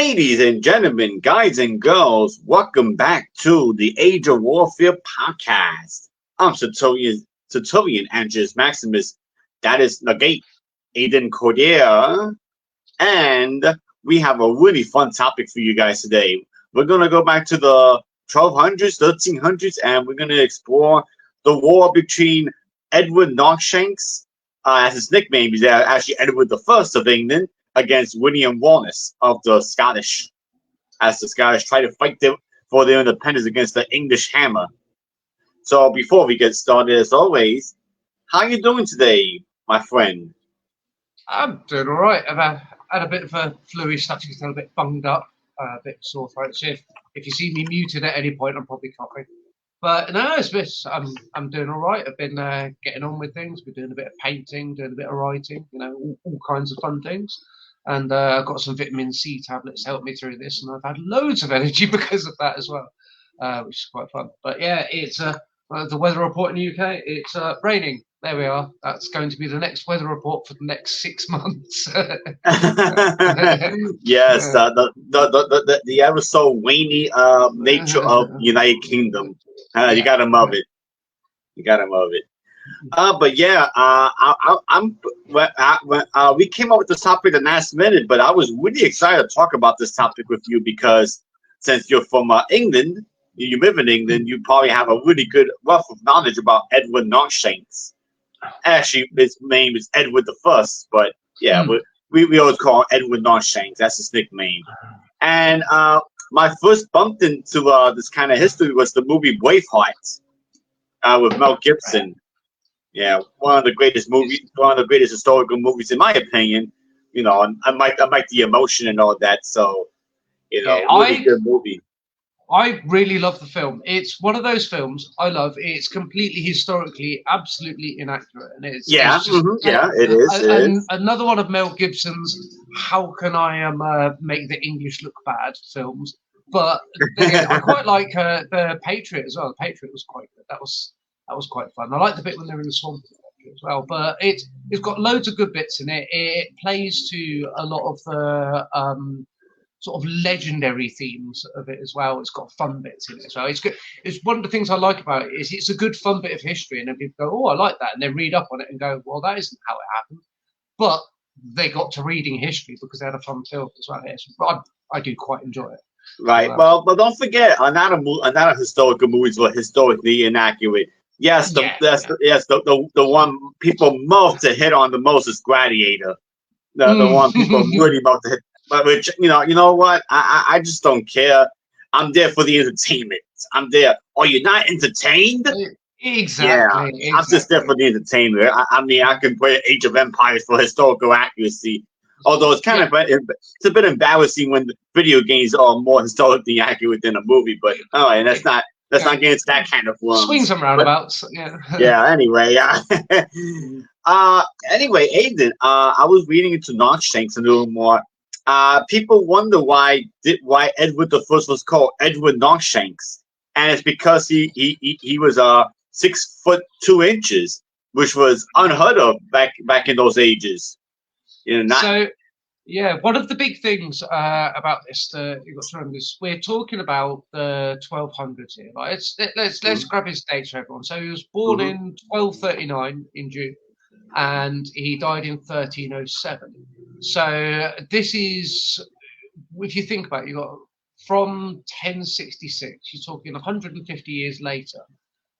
Ladies and gentlemen, guys and girls, welcome back to the Age of Warfare podcast. I'm Tertullian Andreas Maximus. That is Nagate, Aiden Cordier, and we have a really fun topic for you guys today. We're going to go back to the 1200s, 1300s, and we're going to explore the war between Edward Knockshanks, as his nickname is actually Edward the First of England, against William Wallace of the Scottish, as the Scottish try to fight for their independence against the English hammer. So before we get started, as always, how you doing today, my friend? I'm doing all right. I've had a bit of a flu, starting to feel a bit bunged up, a bit sore throat. So if you see me muted at any point, I'm probably coughing. But no, I'm doing all right. I've been getting on with things. We're doing a bit of painting, doing a bit of writing, all kinds of fun things. And I've got some vitamin C tablets to help me through this, and I've had loads of energy because of that as well, which is quite fun. But yeah, it's the weather report in the UK. It's raining. There we are. That's going to be the next weather report for the next 6 months. Yes, the ever so rainy nature of United Kingdom. You gotta love it. You gotta love it. But yeah, we came up with this topic the last minute, but I was really excited to talk about this topic with you because since you're from England, you live in England, you probably have a really good wealth of knowledge about Edward Knockshanks. Actually, his name is Edward the First, but yeah, we always call him Edward Knockshanks. That's his nickname. And my first bump into this kind of history was the movie Braveheart with Mel Gibson. Yeah, one of the greatest historical movies, in my opinion. You know, I like the emotion and all that. So, really good movie. I really love the film. It's one of those films I love. It's completely historically, absolutely inaccurate, and it's just, it is. Another one of Mel Gibson's "How can I make the English look bad" films. But I quite like the Patriot as well. The Patriot was quite good. That was quite fun. I like the bit when they're in the swamp as well. But it's got loads of good bits in it. It plays to a lot of the sort of legendary themes of it as well. It's got fun bits in it as well. It's good. It's one of the things I like about it is it's a good fun bit of history, and then people go, "Oh, I like that," and they read up on it and go, "Well, that isn't how it happened," but they got to reading history because they had a fun film as well. I do quite enjoy it. Right. Well, but don't forget, another historical movies were historically inaccurate. Yes, the one people love to hit on the most is Gladiator. The one people really love to hit. But which, you know what? I just don't care. I'm there for the entertainment. I'm there. Are you not entertained? Exactly. Yeah, I'm just there for the entertainment. I mean, I can play Age of Empires for historical accuracy. Although it's it's a bit embarrassing when the video games are more historically accurate than a movie. But and let's not get into that kind of one. Swings and roundabouts. Anyway, anyway, Aiden, I was reading into Knockshanks a little more. People wonder why Edward the First was called Edward Knockshanks, and it's because he was 6'2", which was unheard of back in those ages. One of the big things about this, you've got to remember this. We're talking about the 1200s here. Right? Let's grab his dates, everyone. So he was born in 1239 in June, and he died in 1307. So this is, if you think about it, you got from 1066. You're talking 150 years later.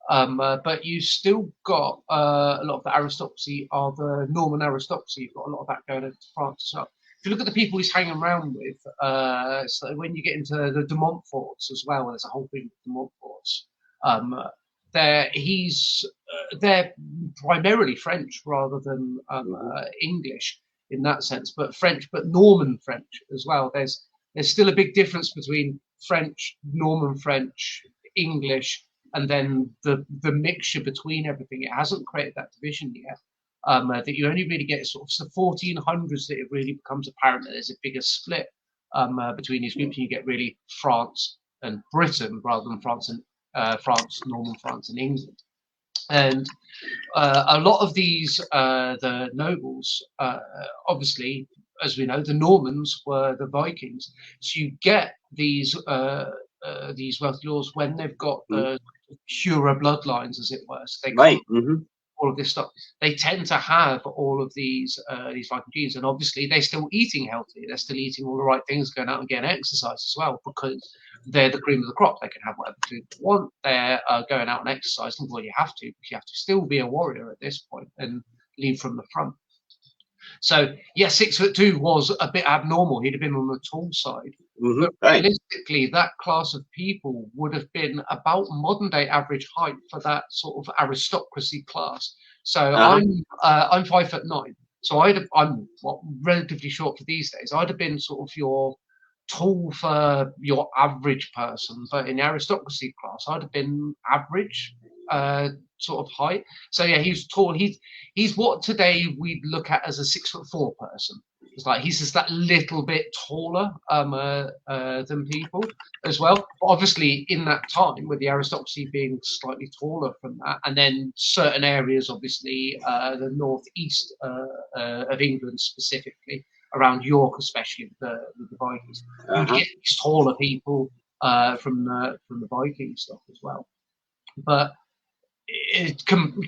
But you still got a lot of the aristocracy are the Norman aristocracy. You've got a lot of that going into France as well. If you look at the people he's hanging around with, so when you get into the de Montforts as well, there's a whole thing of de Montforts. They're primarily French rather than English in that sense, but Norman French as well. There's still a big difference between French, Norman French, English, and then the mixture between everything. It hasn't created that division yet. That you only really get sort of the 1400s that it really becomes apparent that there's a bigger split between these groups. And you get really France and Britain rather than Norman France and England. And a lot of these, the nobles, obviously, as we know, the Normans were the Vikings. So you get these wealthy lords when they've got purer bloodlines, as it were. So they Right. come all of this stuff. They tend to have all of these Viking genes, and obviously they're still eating healthy. They're still eating all the right things, going out and getting exercise as well, because they're the cream of the crop. They can have whatever food they want. They're going out and exercising. Well, you have to, because you have to still be a warrior at this point and lead from the front. So, yes, 6'2" was a bit abnormal. He'd have been on the tall side. But realistically, that class of people would have been about modern day average height for that sort of aristocracy class. So I'm 5'9". So I'm relatively short for these days. I'd have been sort of your tall for your average person, but in the aristocracy class, I'd have been average sort of height. So yeah, he's tall. He's what today we'd look at as a 6'4" person. It's like he's just that little bit taller than people as well. But obviously, in that time, with the aristocracy being slightly taller from that, and then certain areas, obviously the northeast of England specifically, around York especially, with the Vikings, you get these taller people from the Viking stuff as well. But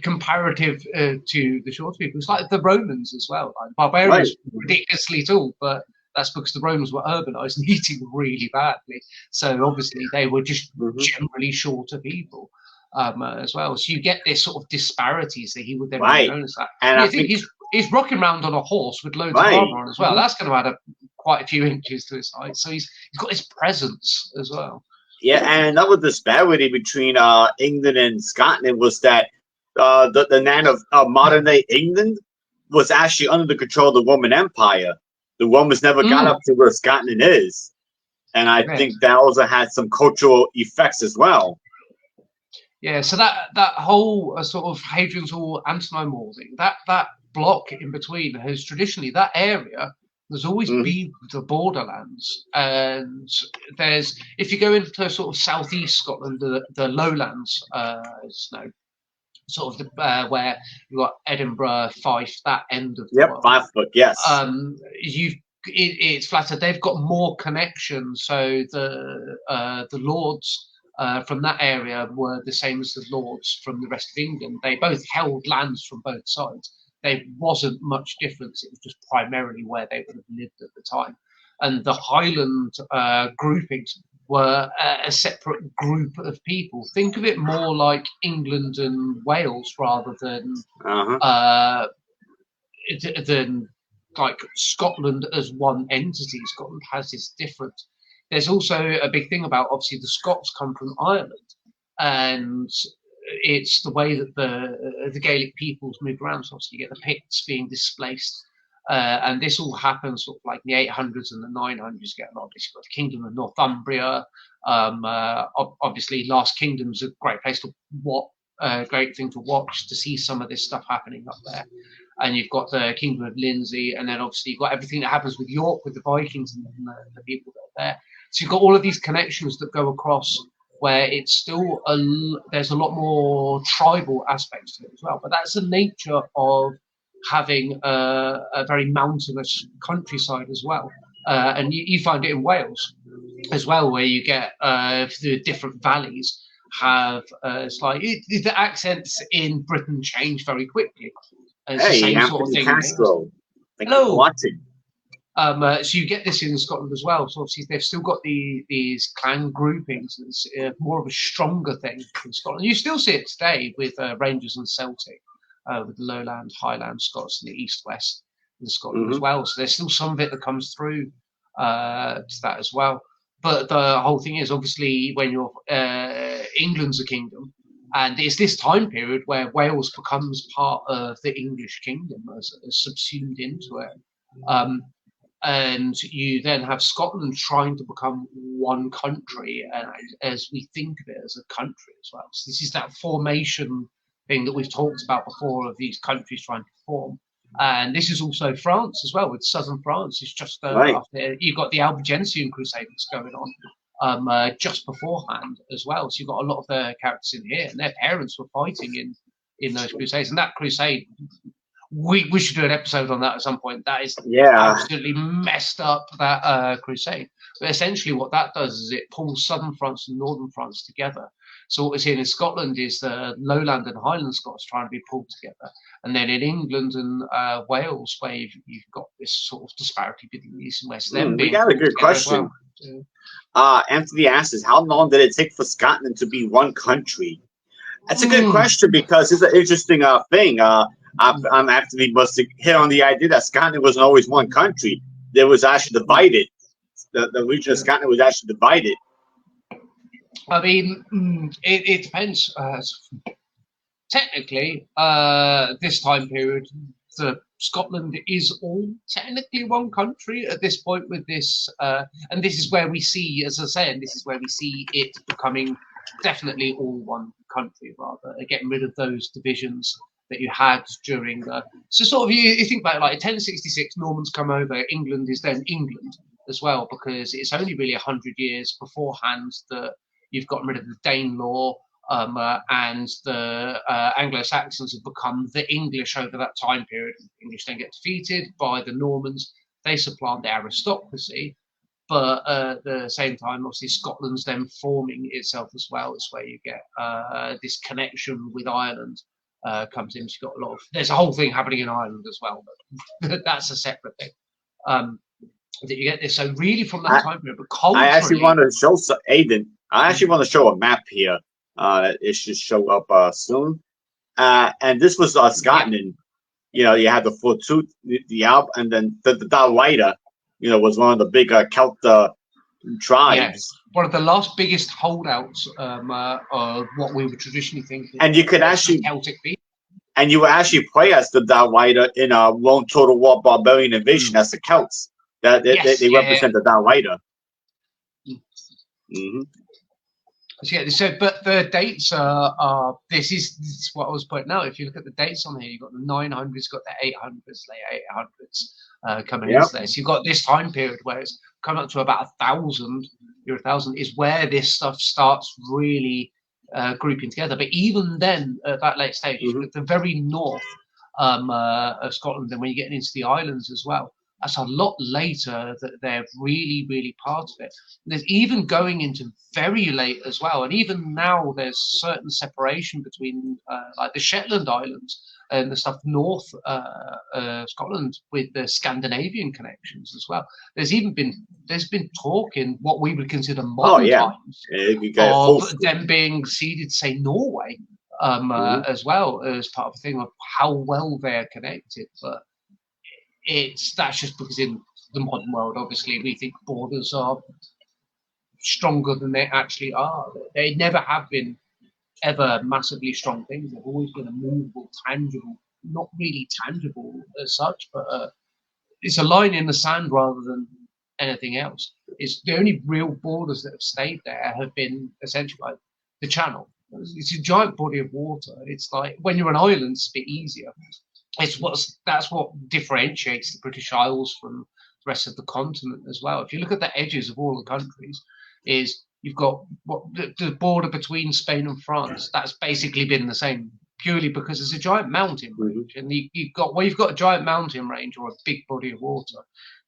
comparative to the short people, it's like the Romans as well. Like barbarians were ridiculously tall, but that's because the Romans were urbanized and eating really badly. So obviously they were just generally shorter people as well. So you get this sort of disparity. So he would then be known as that. And I think he's rocking around on a horse with loads of armor on as well. That's going to add quite a few inches to his height. So he's got his presence as well. Yeah, and another disparity between England and Scotland was that the land of modern day England was actually under the control of the Roman Empire. The Romans never got up to where Scotland is, and I think that also had some cultural effects as well. Yeah, so that whole sort of Hadrian's Hall, Antonine Maulding, that block in between has traditionally, that area, there's always been the borderlands, and there's, if you go into sort of southeast Scotland, the lowlands, sort of where you've got Edinburgh, Fife, that end of the world. Fife, yes. It's flatter. They've got more connections, so the lords from that area were the same as the lords from the rest of England. They both held lands from both sides. There wasn't much difference. It was just primarily where they would have lived at the time. And the Highland groupings were a separate group of people. Think of it more like England and Wales rather than like Scotland as one entity. Scotland has this difference. There's also a big thing about, obviously, the Scots come from Ireland, and it's the way that the Gaelic peoples moved around. So obviously you get the Picts being displaced, and this all happens sort of like in the 800s and the 900s. You get a lot of this. You've got the Kingdom of Northumbria. Obviously, Last Kingdom's a great place to great thing to watch, to see some of this stuff happening up there. And you've got the Kingdom of Lindsey, and then obviously you've got everything that happens with York, with the Vikings and the people that are there. So you've got all of these connections that go across, where it's still there's a lot more tribal aspects to it as well. But that's the nature of having a very mountainous countryside as well. And you find it in Wales as well, where you get the different valleys have the accents in Britain change very quickly. It's the same sort of thing. Castro. Hello. Watching. So you get this in Scotland as well. So obviously they've still got these clan groupings. It's more of a stronger thing in Scotland. You still see it today with Rangers and Celtic, with the Lowland, Highland Scots, and the East West in Scotland as well. So there's still some of it that comes through to that as well. But the whole thing is, obviously, when you're England's a kingdom, and it's this time period where Wales becomes part of the English kingdom, as subsumed into it. And you then have Scotland trying to become one country, as we think of it as a country as well. So this is that formation thing that we've talked about before, of these countries trying to form. And this is also France as well, with southern France. It's just after you've got the Albigensian Crusades going on just beforehand as well. So you've got a lot of the characters in here, and their parents were fighting in those crusades. And that crusade we should do an episode on that at some point. That is absolutely messed up, that crusade. But essentially what that does is it pulls southern France and northern France together. So what we're seeing in Scotland is the lowland and highland Scots trying to be pulled together. And then in England and Wales, where you've got this sort of disparity between the east and west. We got a good question. Anthony asks, how long did it take for Scotland to be one country? That's a good question, because it's an interesting thing. I'm actually must hit on the idea that Scotland wasn't always one country. There was actually divided. The region of Scotland was actually divided. I mean, it depends. Technically, this time period, Scotland is all technically one country at this point with this, and this is where we see, as I say, and this is where we see it becoming definitely all one country, rather, getting rid of those divisions that you had during the. So sort of you think about it, like in 1066, Normans come over, England is then England as well, because it's only really 100 years beforehand that you've gotten rid of the Danelaw. And the Anglo-Saxons have become the English over that time period. The English then get defeated by the Normans. They supplant the aristocracy, but at the same time, obviously, Scotland's then forming itself as well. It's where you get this connection with Ireland comes in. So you've got a lot of. There's a whole thing happening in Ireland as well, but that's a separate thing. That you get this. So really, from that time period, but culturally, I actually want to show Aiden. I actually want to show a map here. It should show up soon. And this was Scotland. You know, you had the Fortune, the Alp, and then the Dalriada, you know, was one of the big Celt tribes. Yes. One of the last biggest holdouts of what we would traditionally think. And you could actually Celtic people. And you would actually play as the Dalriada in a Rome Total War Barbarian Invasion as the Celts. They represent the Dalriada. So, but the dates are this is what I was pointing out. If you look at the dates on here, you've got the 900s, got the 800s, late 800s coming into there. So you've got this time period where it's coming up to about 1,000. Year 1,000 is where this stuff starts really grouping together. But even then, at that late stage, at the very north of Scotland, and when you get into the islands as well, that's a lot later that they're really, really part of it. There's even going into very late as well. And even now, there's certain separation between like the Shetland Islands and the stuff north Scotland with the Scandinavian connections as well. There's been talk in what we would consider modern times of them being ceded, say, Norway as well, as part of the thing of how well they're connected. But that's just because in the modern world, obviously, we think borders are stronger than they actually are. They never have been ever massively strong things. They've always been a movable, tangible, not really tangible as such, but it's a line in the sand rather than anything else. It's the only real borders that have stayed there have been essentially like the Channel. It's a giant body of water. It's like when you're an island, it's a bit easier. That's what differentiates the British Isles from the rest of the continent as well. If you look at the edges of all the countries, is you've got the border between Spain and France. That's basically been the same purely because it's a giant mountain range, and you've got a giant mountain range or a big body of water,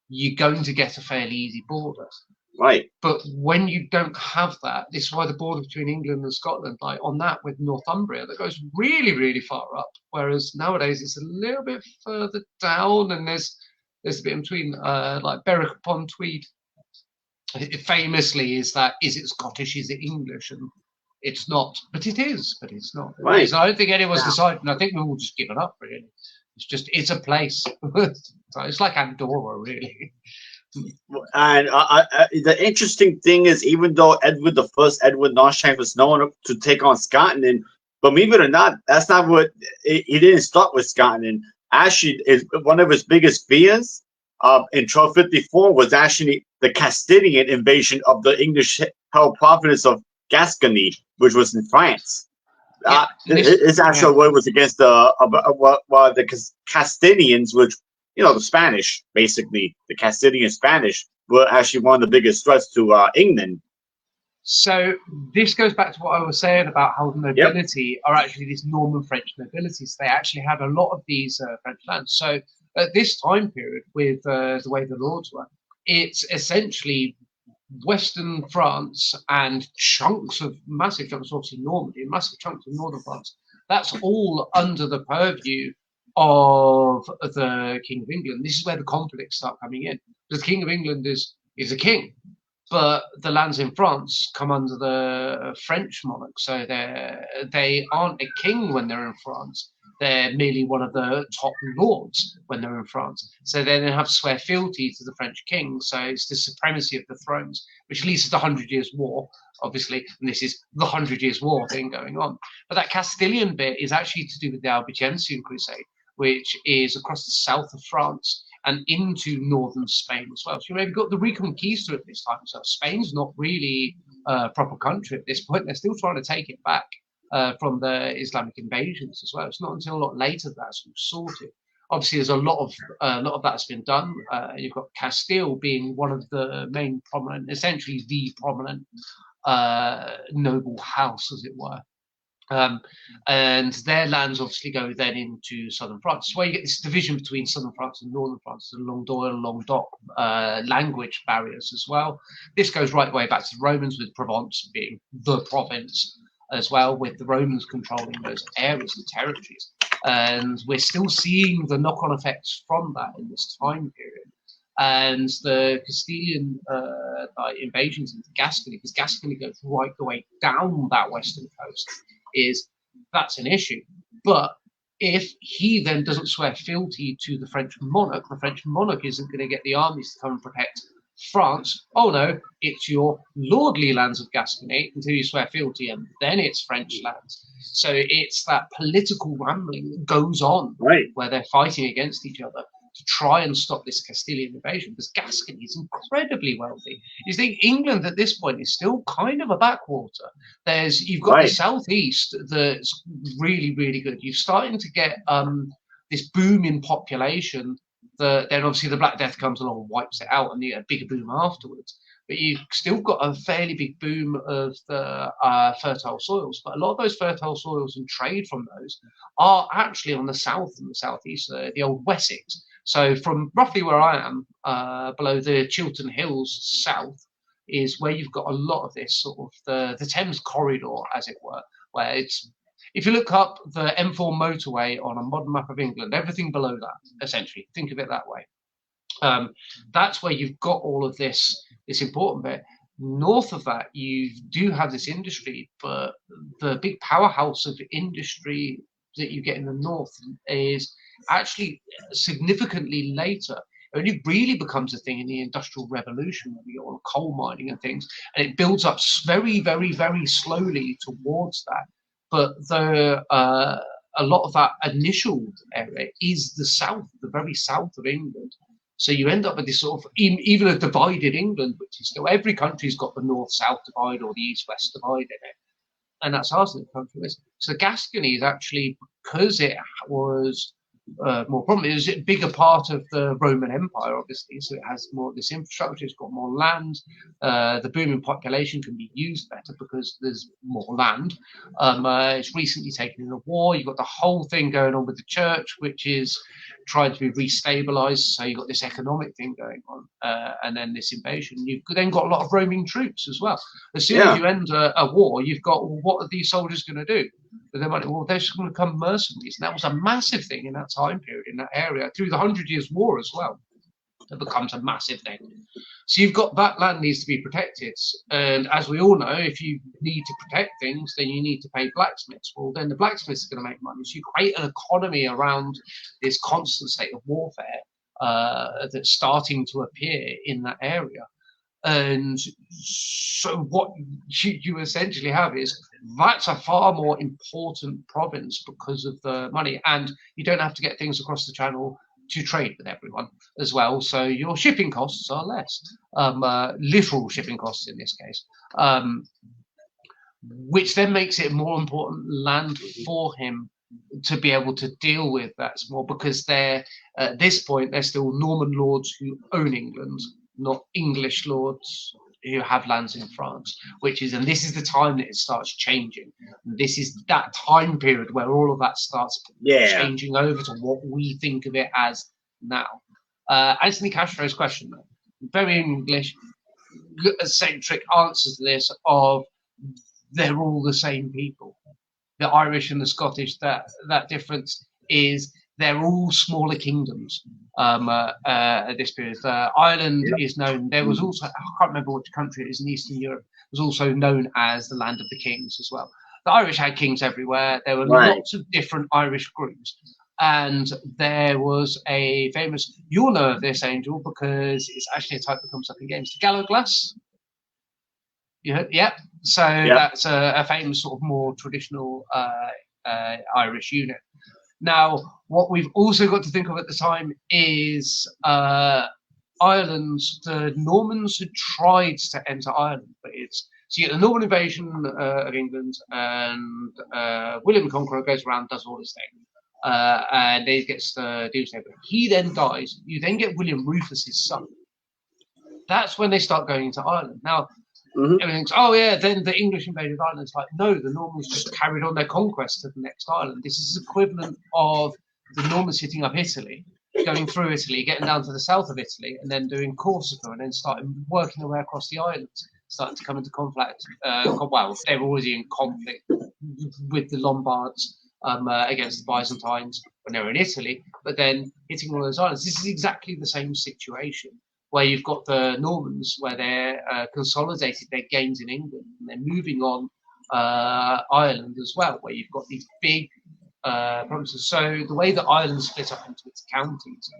you're going to get a fairly easy border. Right. But when you don't have that, this is why the border between England and Scotland, like on that with Northumbria, that goes really, really far up. Whereas nowadays it's a little bit further down, and there's a bit in between, like Berwick upon Tweed. It famously is it Scottish, is it English? And it's not, but it is, but it's not. Right. So I don't think anyone's decided, and I think we've all just given up, really. It's a place. It's like Andorra, really. And the interesting thing is, even though Edward Northshank was known to take on Scotland, but believe it or not, that's not what he didn't start with Scotland. Actually, one of his biggest fears in 1254 was actually the Castilian invasion of the English-held province of Gascony, which was in France. His actual word was against the Castilians, which, you know, the Spanish, basically, the Castilian Spanish, were actually one of the biggest threats to England. So this goes back to what I was saying about how the nobility are actually these Norman French nobility. So they actually had a lot of these French lands. So at this time period, with the way the lords were, it's essentially Western France and massive chunks, obviously Normandy, and massive chunks of northern France. That's all under the purview of the King of England. This is where the conflicts start coming in. The King of England is a king, but the lands in France come under the French monarch, so they aren't a king when they're in France. They're merely one of the top lords when they're in France. So they then have to swear fealty to the French king. So it's the supremacy of the thrones, which leads to the 100 Years' War, obviously. And this is the 100 Years' War thing going on. But that Castilian bit is actually to do with the Albigensian Crusade, which is across the south of France and into northern Spain as well. So you maybe got the Reconquista at this time. So Spain's not really a proper country at this point. They're still trying to take it back from the Islamic invasions as well. It's not until a lot later that's sorted. Obviously, there's a lot of that's been done. You've got Castile being one of the main prominent, essentially the prominent noble house, as it were. And their lands obviously go then into southern France. So where you get this division between southern France and northern France, the Languedoc and Languedoc language barriers as well. This goes right the way back to the Romans, with Provence being the province as well, with the Romans controlling those areas and territories. And we're still seeing the knock-on effects from that in this time period. And the Castilian invasions into Gascony, because Gascony goes right the way down that western coast, that's an issue. But if he then doesn't swear fealty to the French monarch isn't going to get the armies to come and protect France. Oh no, it's your lordly lands of Gascony until you swear fealty, and then it's French lands. So it's that political rambling that goes on, where they're fighting against each other to try and stop this Castilian invasion, because Gascony is incredibly wealthy. You think England at this point is still kind of a backwater. You've got the southeast that's really, really good. You're starting to get this boom in population. Then obviously the Black Death comes along and wipes it out, and you get a bigger boom afterwards. But you've still got a fairly big boom of the fertile soils. But a lot of those fertile soils and trade from those are actually on the south and the southeast, the old Wessex. So from roughly where I am, below the Chiltern Hills south, is where you've got a lot of this sort of the Thames corridor, as it were, where it's, if you look up the M4 motorway on a modern map of England, everything below that, essentially, think of it that way. That's where you've got all of this important bit. North of that, you do have this industry, but the big powerhouse of industry that you get in the north is actually significantly later. It only really becomes a thing in the Industrial Revolution, when we get all coal mining and things, and it builds up very, very, very slowly towards that. But a lot of that initial area is the south, the very south of England. So you end up with this sort of even a divided England, which is still, every country's got the north-south divide or the east-west divide in it. And that's ours in the country. So Gascony is actually, because it was more prominent, it was a bigger part of the Roman Empire, obviously. So it has more of this infrastructure, it's got more land. The booming population can be used better because there's more land. It's recently taken in a war. You've got the whole thing going on with the church, which is trying to be restabilized. So you've got this economic thing going on, and then this invasion. You've then got a lot of roaming troops as well. As soon as you end a war, you've got, well, what are these soldiers going to do? But they're just going to become mercenaries. And that was a massive thing in that time period, in that area, through the 100 Years' War as well. It becomes a massive thing. So you've got that land needs to be protected. And as we all know, if you need to protect things, then you need to pay blacksmiths. Well, then the blacksmiths are going to make money. So you create an economy around this constant state of warfare that's starting to appear in that area. And so what you essentially have is, that's a far more important province because of the money. And you don't have to get things across the channel to trade with everyone as well. So your shipping costs are less, literal shipping costs in this case, which then makes it more important land for him to be able to deal with that more, because they're, at this point, they're still Norman lords who own England, not English lords who have lands in France, and this is the time that it starts changing. And this is that time period where all of that starts changing over to what we think of it as now. Anthony Castro's question, though, very English, eccentric answers to this of they're all the same people. The Irish and the Scottish, that difference is they're all smaller kingdoms at this period. Ireland is known. There was also, I can't remember which country it is in Eastern Europe, was also known as the land of the kings as well. The Irish had kings everywhere. There were lots of different Irish groups. And there was a famous, you'll know of this, Angel, because it's actually a type that comes up in games, the Galloglass. So that's a famous sort of more traditional Irish unit. Now, what we've also got to think of at the time is Ireland. The Normans had tried to enter Ireland, but so you get the Norman invasion of England, and William the Conqueror goes around, does all this thing, and he gets the Doomsday. But he then dies. You then get William Rufus's son. That's when they start going into Ireland. Now, everything's, then the English invaded Ireland. It's like, no, the Normans just carried on their conquest to the next island. This is equivalent of the Normans hitting up Italy, going through Italy, getting down to the south of Italy, and then doing Corsica, and then starting working their way across the islands, starting to come into conflict. Well, they were already in conflict with the Lombards against the Byzantines when they were in Italy, but then hitting all those islands. This is exactly the same situation, where you've got the Normans, where they're consolidated their gains in England, and they're moving on Ireland as well, where you've got these big provinces. So the way that Ireland split up into its counties,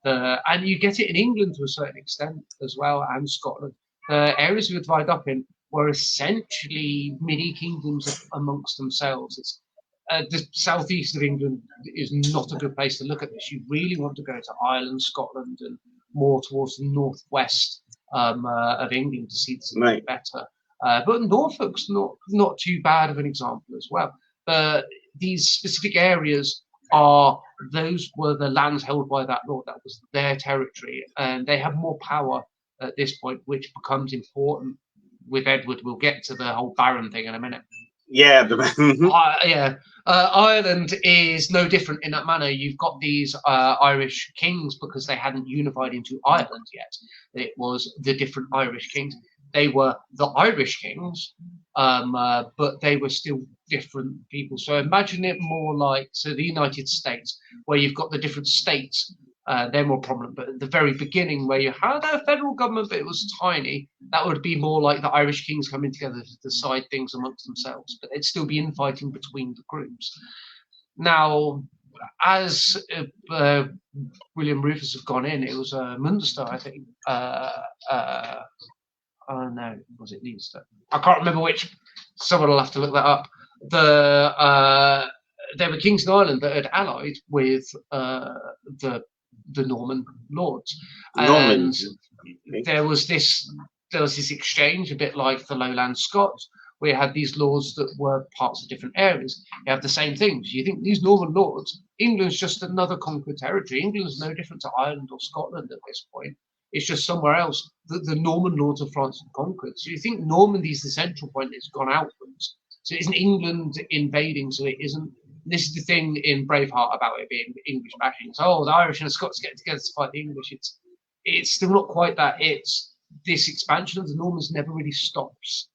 and you get it in England to a certain extent as well, and Scotland, the areas we were divided up in were essentially mini kingdoms amongst themselves. It's the southeast of England is not a good place to look at this. You really want to go to Ireland, Scotland, and more towards the northwest of England to see this a bit better. But Norfolk's not too bad of an example as well. These specific areas were the lands held by that lord. That was their territory, and they have more power at this point, which becomes important with Edward. We'll get to the whole Baron thing in a minute. Ireland is no different in that manner. You've got these Irish kings because they hadn't unified into Ireland yet. It was the different Irish kings. They were the Irish kings, but they were still different people. So imagine it more like the United States, where you've got the different states. They're more prominent, but at the very beginning, where you had a federal government, but it was tiny, that would be more like the Irish kings coming together to decide things amongst themselves, but they'd still be infighting between the groups. Now, as William Rufus have gone in, it was Munster, I think. Oh no, was it Leinster? I can't remember which. Someone will have to look that up. There were kings in Ireland that had allied with the Norman lords, and there was this exchange, a bit like the Lowland Scots, where you had these lords that were parts of different areas. You have the same things. You think these Norman lords, England's just another conquered territory. England's no different to Ireland or Scotland at this point. It's just somewhere else that the Norman lords of France have conquered. So you think Normandy is the central point that's gone outwards. So it isn't England invading, so it isn't. This is the thing in Braveheart about it being English bashing. So, the Irish and the Scots get together to fight the English. It's still not quite that. It's this expansion of the Normans never really stops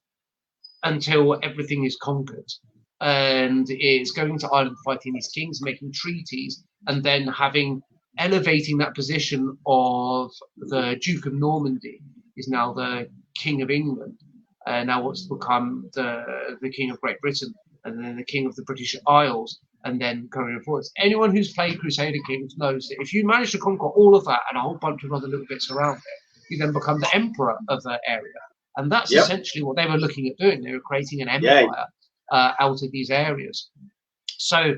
until everything is conquered. And it's going to Ireland, fighting these kings, making treaties, and then elevating that position of the Duke of Normandy is now the King of England, and now what's become the King of Great Britain, and then the King of the British Isles, and then going forwards. Anyone who's played Crusader Kings knows that if you manage to conquer all of that and a whole bunch of other little bits around it, you then become the emperor of the area. And that's essentially what they were looking at doing. They were creating an empire out of these areas. So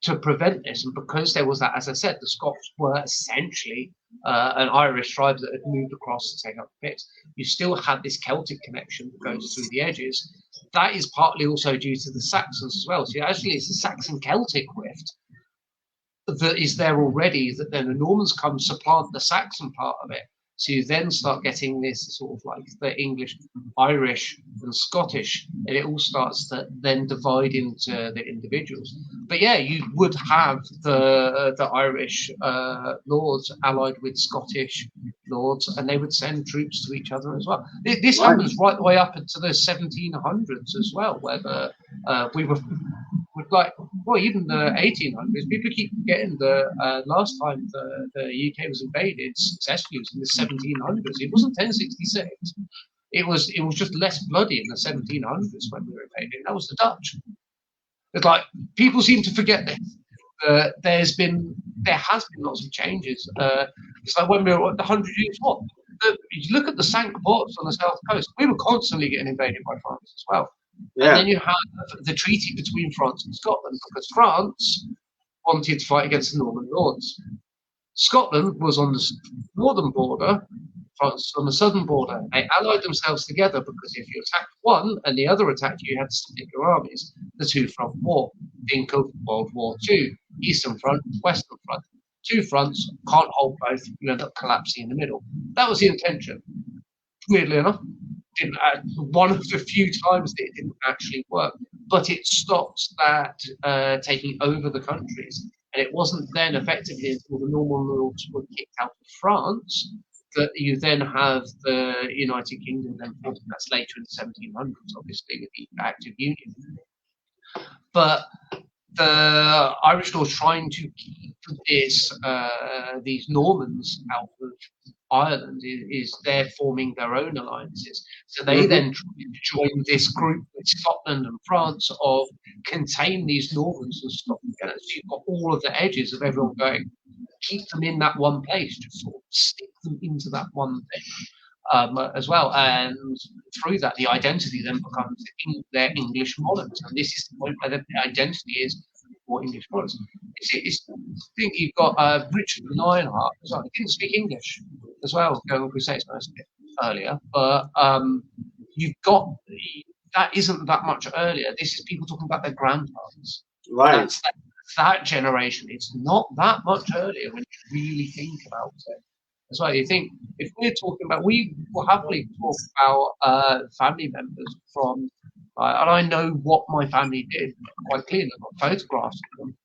to prevent this, and because there was that, as I said, the Scots were essentially an Irish tribe that had moved across to take up the bits. You still had this Celtic connection that goes through the edges. That is partly also due to the Saxons as well. So actually, it's the Saxon-Celtic rift that is there already, that then the Normans come supplant the Saxon part of it. So you then start getting this sort of like the English, Irish, and Scottish, and it all starts to then divide into the individuals. But yeah, you would have the Irish lords allied with Scottish lords, and they would send troops to each other as well. This happens right the way up into the 1700s as well, where we were like, well, even the 1800s. People keep forgetting the last time the UK was invaded successfully was in the 1700s. It wasn't 1066. It was just less bloody in the 1700s when we were invaded. That was the Dutch. It's like people seem to forget this. There has been lots of changes. It's like when we were at the 100 Years' War. You look at the Cinque Ports on the south coast. We were constantly getting invaded by France as well. Yeah. And then you have the treaty between France and Scotland, because France wanted to fight against the Norman lords. Scotland was on the northern border, France on the southern border. They allied themselves together because if you attacked one and the other attacked you, you had to split your armies. The two-front war. Think of World War II. Eastern Front, Western Front. Two fronts, can't hold both, you end up collapsing in the middle. That was the intention. Weirdly enough, one of the few times that it didn't actually work, but it stopped that taking over the countries. And it wasn't then effectively until the Norman lords were kicked out of France that you then have the United Kingdom. Then that's later in the 1700s, obviously, with the Act of Union. But the Irish lords trying to keep these Normans out of Ireland is they're forming their own alliances. So they then try to join this group with Scotland and France of contain these Normans and stop them. So you've got all of the edges of everyone going, keep them in that one place, just sort of stick them into that one thing as well. And through that, the identity then becomes their English monarchs. And this is the point where the identity is for English monarchs. I think you've got Richard Lionheart as well. He didn't speak English as well, going on Crusades a bit earlier, but you've got that isn't that much earlier. This is people talking about their grandfathers. Right. That's that generation. It's not that much earlier when you really think about it. That's why you think if we're talking about, we will happily talk about family members from, and I know what my family did quite clearly. I've got photographs of them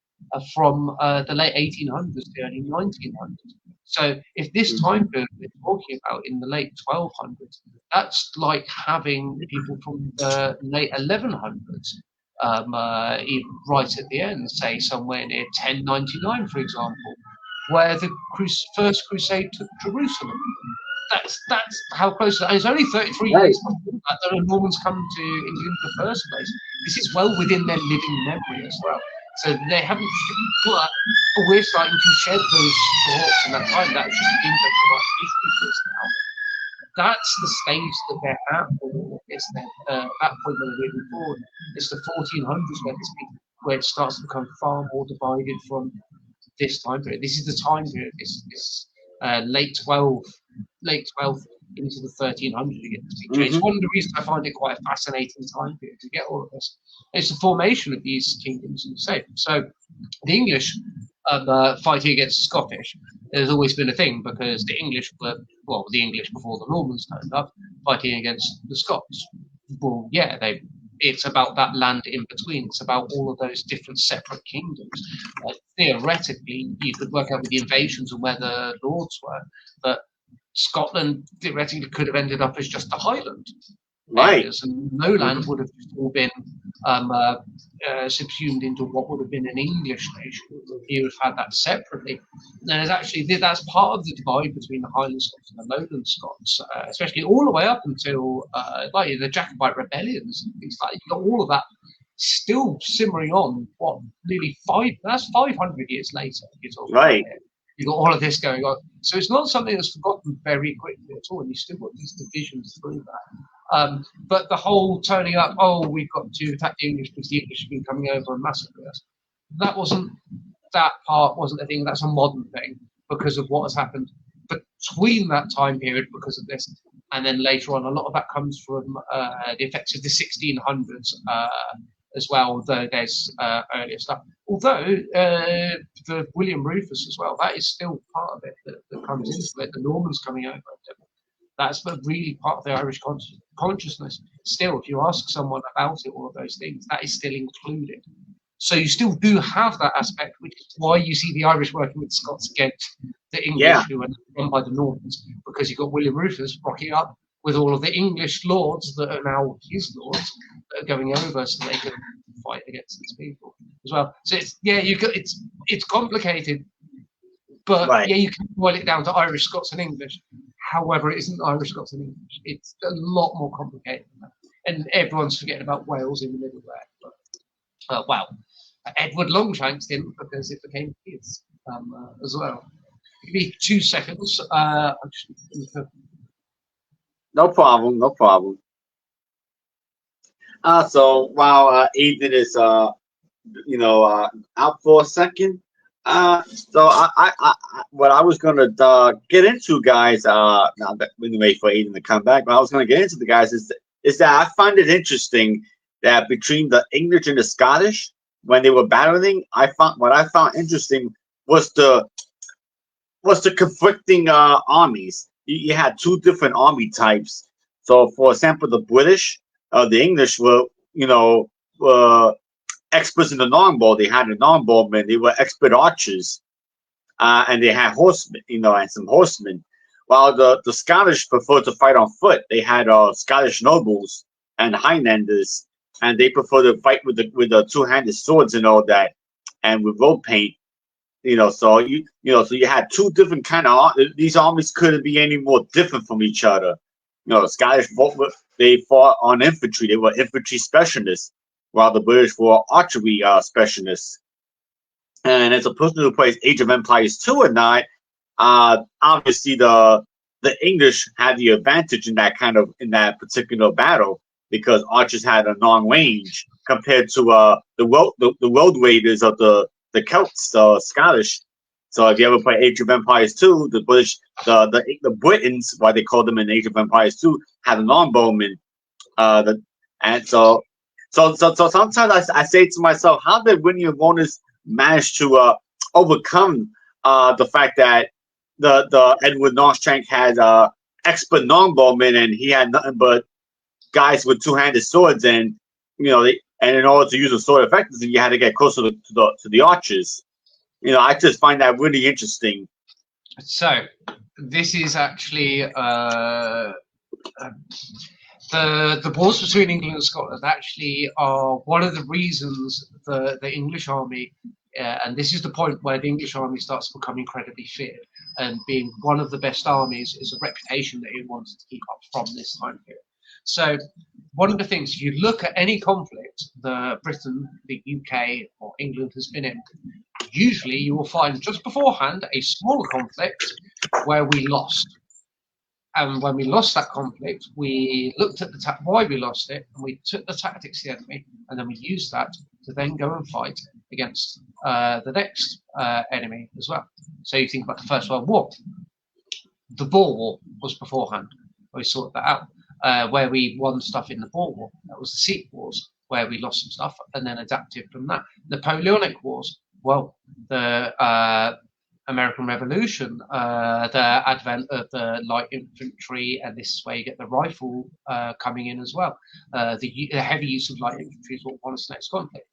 from the late 1800s, the early 1900s. So if this time period we're talking about in the late 1200s, that's like having people from the late 1100s right at the end, say somewhere near 1099, for example, where the first crusade took Jerusalem. That's how close. And it's only 33 years before that the Normans come to England in the first place. This is well within their living memory as well. So they haven't. But we're starting to shed those thoughts in that time. That should be history for us now. That's the stage that they're at. It's that point where they're moving forward. It's the 1400s where it starts to become far more divided from this time period. This is the time period. This late 12th into the 1300s to get this big change. It's one of the reasons I find it quite a fascinating time period to get all of this. It's the formation of these kingdoms and so. So the English fighting against the Scottish, there's always been a thing because the English were, well, the English before the Normans turned up, fighting against the Scots. Well, yeah, it's about that land in between. It's about all of those different separate kingdoms. Theoretically, you could work out with the invasions and where the lords were, but Scotland theoretically could have ended up as just a Highland. Right. Areas, and no land would have all been subsumed into what would have been an English nation. You would have had that separately. And that's part of the divide between the Highland Scots and the Lowland Scots, especially all the way up until like the Jacobite rebellions and things like that. You've got all of that still simmering on. Nearly 500 years later. Right. You've got all of this going on. So it's not something that's forgotten very quickly at all. And you've still got these divisions through that. But the whole turning up, we've got to attack the English because the English have been coming over and massacring us. That part wasn't a thing. That's a modern thing because of what has happened between that time period because of this. And then later on, a lot of that comes from the effects of the 1600s as well, though there's earlier stuff. Although the William Rufus as well, that is still part of it that comes into it. The Normans coming over, that's really part of the Irish consciousness. Still, if you ask someone about it, all of those things, that is still included. So you still do have that aspect, which is why you see the Irish working with Scots against the English who are run by the Normans, because you've got William Rufus rocking up with all of the English lords that are now his lords that are going over so they can fight against these people as well. So it's complicated, but you can boil it down to Irish, Scots, and English. However, it isn't Irish, Scots, and English. It's a lot more complicated than that. And everyone's forgetting about Wales in the middle there. But, Edward Longshanks didn't, because it became his as well. Give me 2 seconds. No problem. So while Ethan is out for a second, so I what I was gonna get into, guys, now that we wait for Ethan to come back, what I was gonna get into the guys is that I find it interesting that between the English and the Scottish, when they were battling, what I found interesting was the conflicting armies. You had 2 different army types. So, for example, the British, the English were experts in the longbow. They had the longbowmen. They were expert archers, and they had horsemen, and some horsemen. While the Scottish preferred to fight on foot. They had Scottish nobles and Highlanders, and they prefer to fight with the 2-handed swords and all that, and with rope paint. So you had 2 different kind of. These armies couldn't be any more different from each other. The Scottish they fought on infantry. They were infantry specialists, while the British were archery specialists. And as a person who plays Age of Empires 2 or not, obviously the English had the advantage in that particular battle, because archers had a long range compared to the road raiders of the Celts, Scottish. So if you ever play Age of Empires 2, the British, the Britons, why they call them in Age of Empires 2, had longbowmen. So sometimes I say to myself, how did William Wallace manage to overcome the fact that the Edward Longshank had expert longbowmen, and he had nothing but guys with 2-handed swords, and and in order to use a sword effectively, you had to get closer to the archers. I just find that really interesting. So this is actually the wars between England and Scotland actually are one of the reasons the English army, and this is the point where the English army starts to become incredibly feared, and being one of the best armies is a reputation that it wanted to keep up from this time period. So one of the things, if you look at any conflict that Britain, the UK, or England has been in, usually you will find just beforehand a smaller conflict where we lost. And when we lost that conflict, we looked at why we lost it, and we took the tactics of the enemy, and then we used that to then go and fight against the next enemy as well. So you think about the First World War. The Boer War was beforehand. We sorted that out. Where we won stuff in the Boer War. That was the Sikh Wars, where we lost some stuff and then adapted from that. Napoleonic Wars, well, the American Revolution, the advent of the light infantry, and this is where you get the rifle coming in as well. The heavy use of light infantry is what won us the next conflict.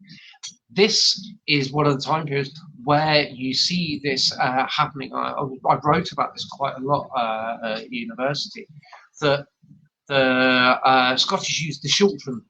This is one of the time periods where you see this happening. I wrote about this quite a lot at university, that the Scottish used the Shiltron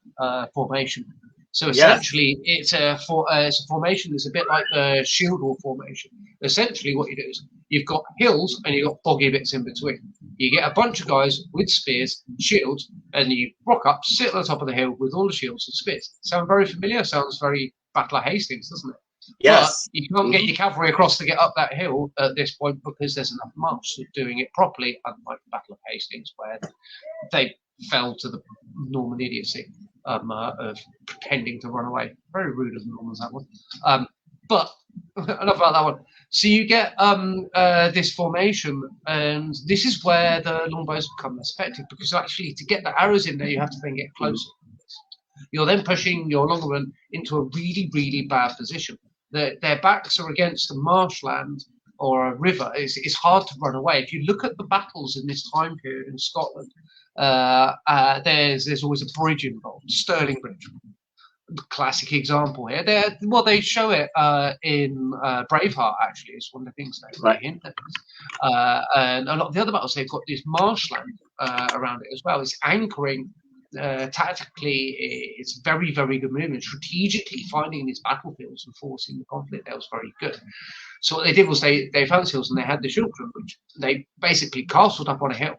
formation. So essentially, it's a formation that's a bit like the shield wall formation. Essentially, what you do is you've got hills and you've got boggy bits in between. You get a bunch of guys with spears, shields, and you rock up, sit on the top of the hill with all the shields and spears. Sound very familiar? Sounds very Battle of Hastings, doesn't it? Yes. But you can't get your cavalry across to get up that hill at this point because there's enough march doing it properly, unlike the Battle of Hastings, where they fell to the Norman idiocy of pretending to run away. Very rude of the Normans, that one. But enough about that one. So you get this formation, and this is where the longbows become less effective, because actually to get the arrows in there, you have to then get closer. you're then pushing your longbowmen into a really, really bad position. Their backs are against a marshland or a river. It's hard to run away. If you look at the battles in this time period in Scotland, there's always a bridge involved, Stirling Bridge. Classic example here. They show it in Braveheart, actually. It's one of the things they hint at. And a lot of the other battles, they've got this marshland around it as well. It's anchoring. Tactically, it's very, very good movement. Strategically, finding these battlefields and forcing the conflict, that was very good. So what they did was they found these hills and they had the Chiltern, which they basically castled up on a hill.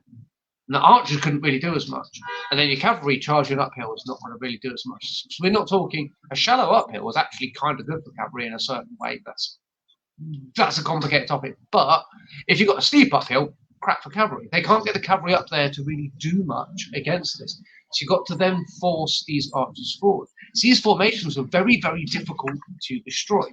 And the archers couldn't really do as much. And then your cavalry charging uphill is not going to really do as much. So we're not talking, a shallow uphill was actually kind of good for cavalry in a certain way. That's a complicated topic. But if you've got a steep uphill, crap for cavalry. They can't get the cavalry up there to really do much against this. So you've got to then force these archers forward. So these formations are very, very difficult to destroy.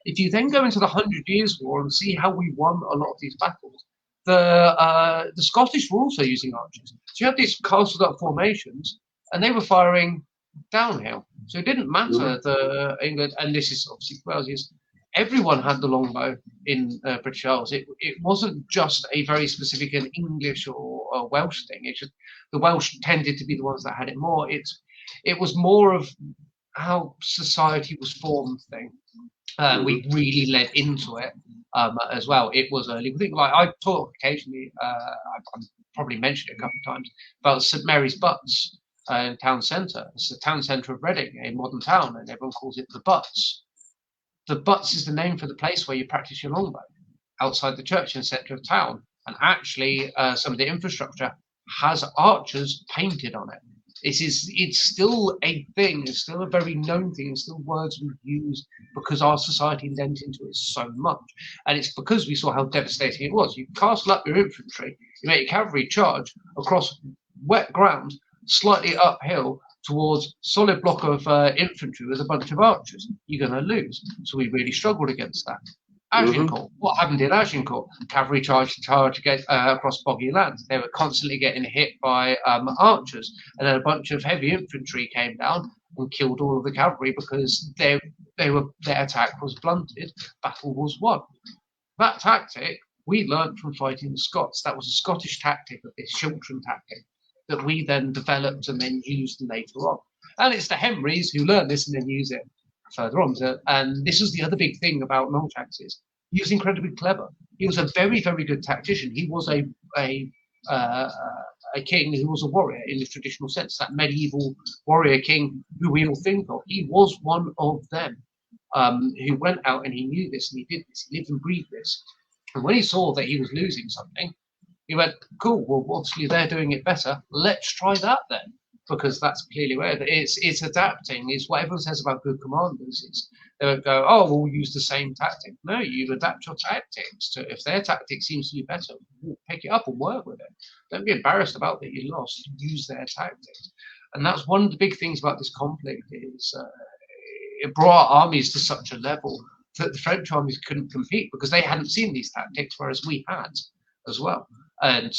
If you then go into the 100 Years' War and see how we won a lot of these battles, the Scottish were also using archers. So you have these castled up formations, and they were firing downhill. So it didn't matter the England, and this is obviously Wales. Everyone had the longbow in British Isles. It wasn't just a very specific an English or Welsh thing. It's just the Welsh tended to be the ones that had it more. It was more of how society was formed thing. We really led into it as well. It was early. I think, like I talk occasionally, I've probably mentioned it a couple of times, about St Mary's Butts in town centre. It's the town centre of Reading, a modern town, and everyone calls it the Butts. The Butts is the name for the place where you practice your longbow, outside the church in the centre of town. And actually, some of the infrastructure has archers painted on it. It's still a thing. It's still a very known thing. It's still words we use because our society lent into it so much. And it's because we saw how devastating it was. You castle up your infantry, you make your cavalry charge across wet ground, slightly uphill, towards solid block of infantry with a bunch of archers. You're going to lose. So we really struggled against that. Agincourt. What happened in Agincourt? Cavalry charge across boggy lands. They were constantly getting hit by archers, and then a bunch of heavy infantry came down and killed all of the cavalry because their attack was blunted. Battle was won. That tactic we learned from fighting the Scots. That was a Scottish tactic, of this Chiltern tactic, that we then developed and then used later on. And it's the Henrys who learn this and then use it further on. And this was the other big thing about Longshanks. He was incredibly clever. He was a very, very good tactician. He was a king who was a warrior in the traditional sense, that medieval warrior king who we all think of. He was one of them who went out and he knew this and he did this. He lived and breathed this. And when he saw that he was losing something, he went, cool, well, obviously they're doing it better. Let's try that then, because that's clearly where it's adapting. Is what everyone says about good commanders. They don't go, oh, well, we'll use the same tactic. No, you adapt your tactics to, if their tactic seems to be better, pick it up and work with it. Don't be embarrassed about that you lost. Use their tactics. And that's one of the big things about this conflict is it brought armies to such a level that the French armies couldn't compete because they hadn't seen these tactics, whereas we had as well. And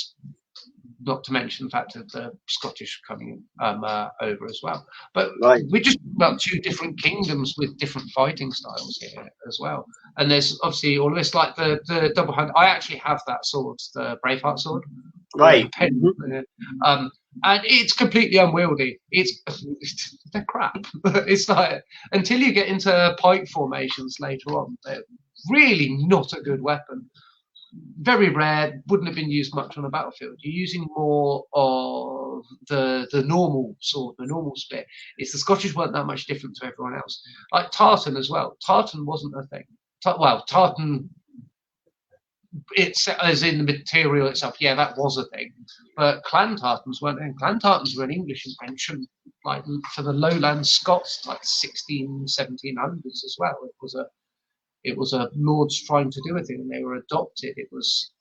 not to mention the fact of the Scottish coming over as well. But we're just about two different kingdoms with different fighting styles here as well. And there's obviously all this, like the double hand. I actually have that sword, the Braveheart sword. Right. And it's completely unwieldy. They're crap. It's like, until you get into pike formations later on, they're really not a good weapon. Very rare, wouldn't have been used much on a battlefield. You're using more of the normal sword, the normal spear. It's the Scottish weren't that much different to everyone else. Like tartan as well. Tartan wasn't a thing. Tartan, it's as in the material itself. Yeah, that was a thing. But clan tartans weren't. And clan tartans were an English invention, like for the lowland Scots, like 1700s as well. It was a lords trying to do a thing, and they were adopted. It was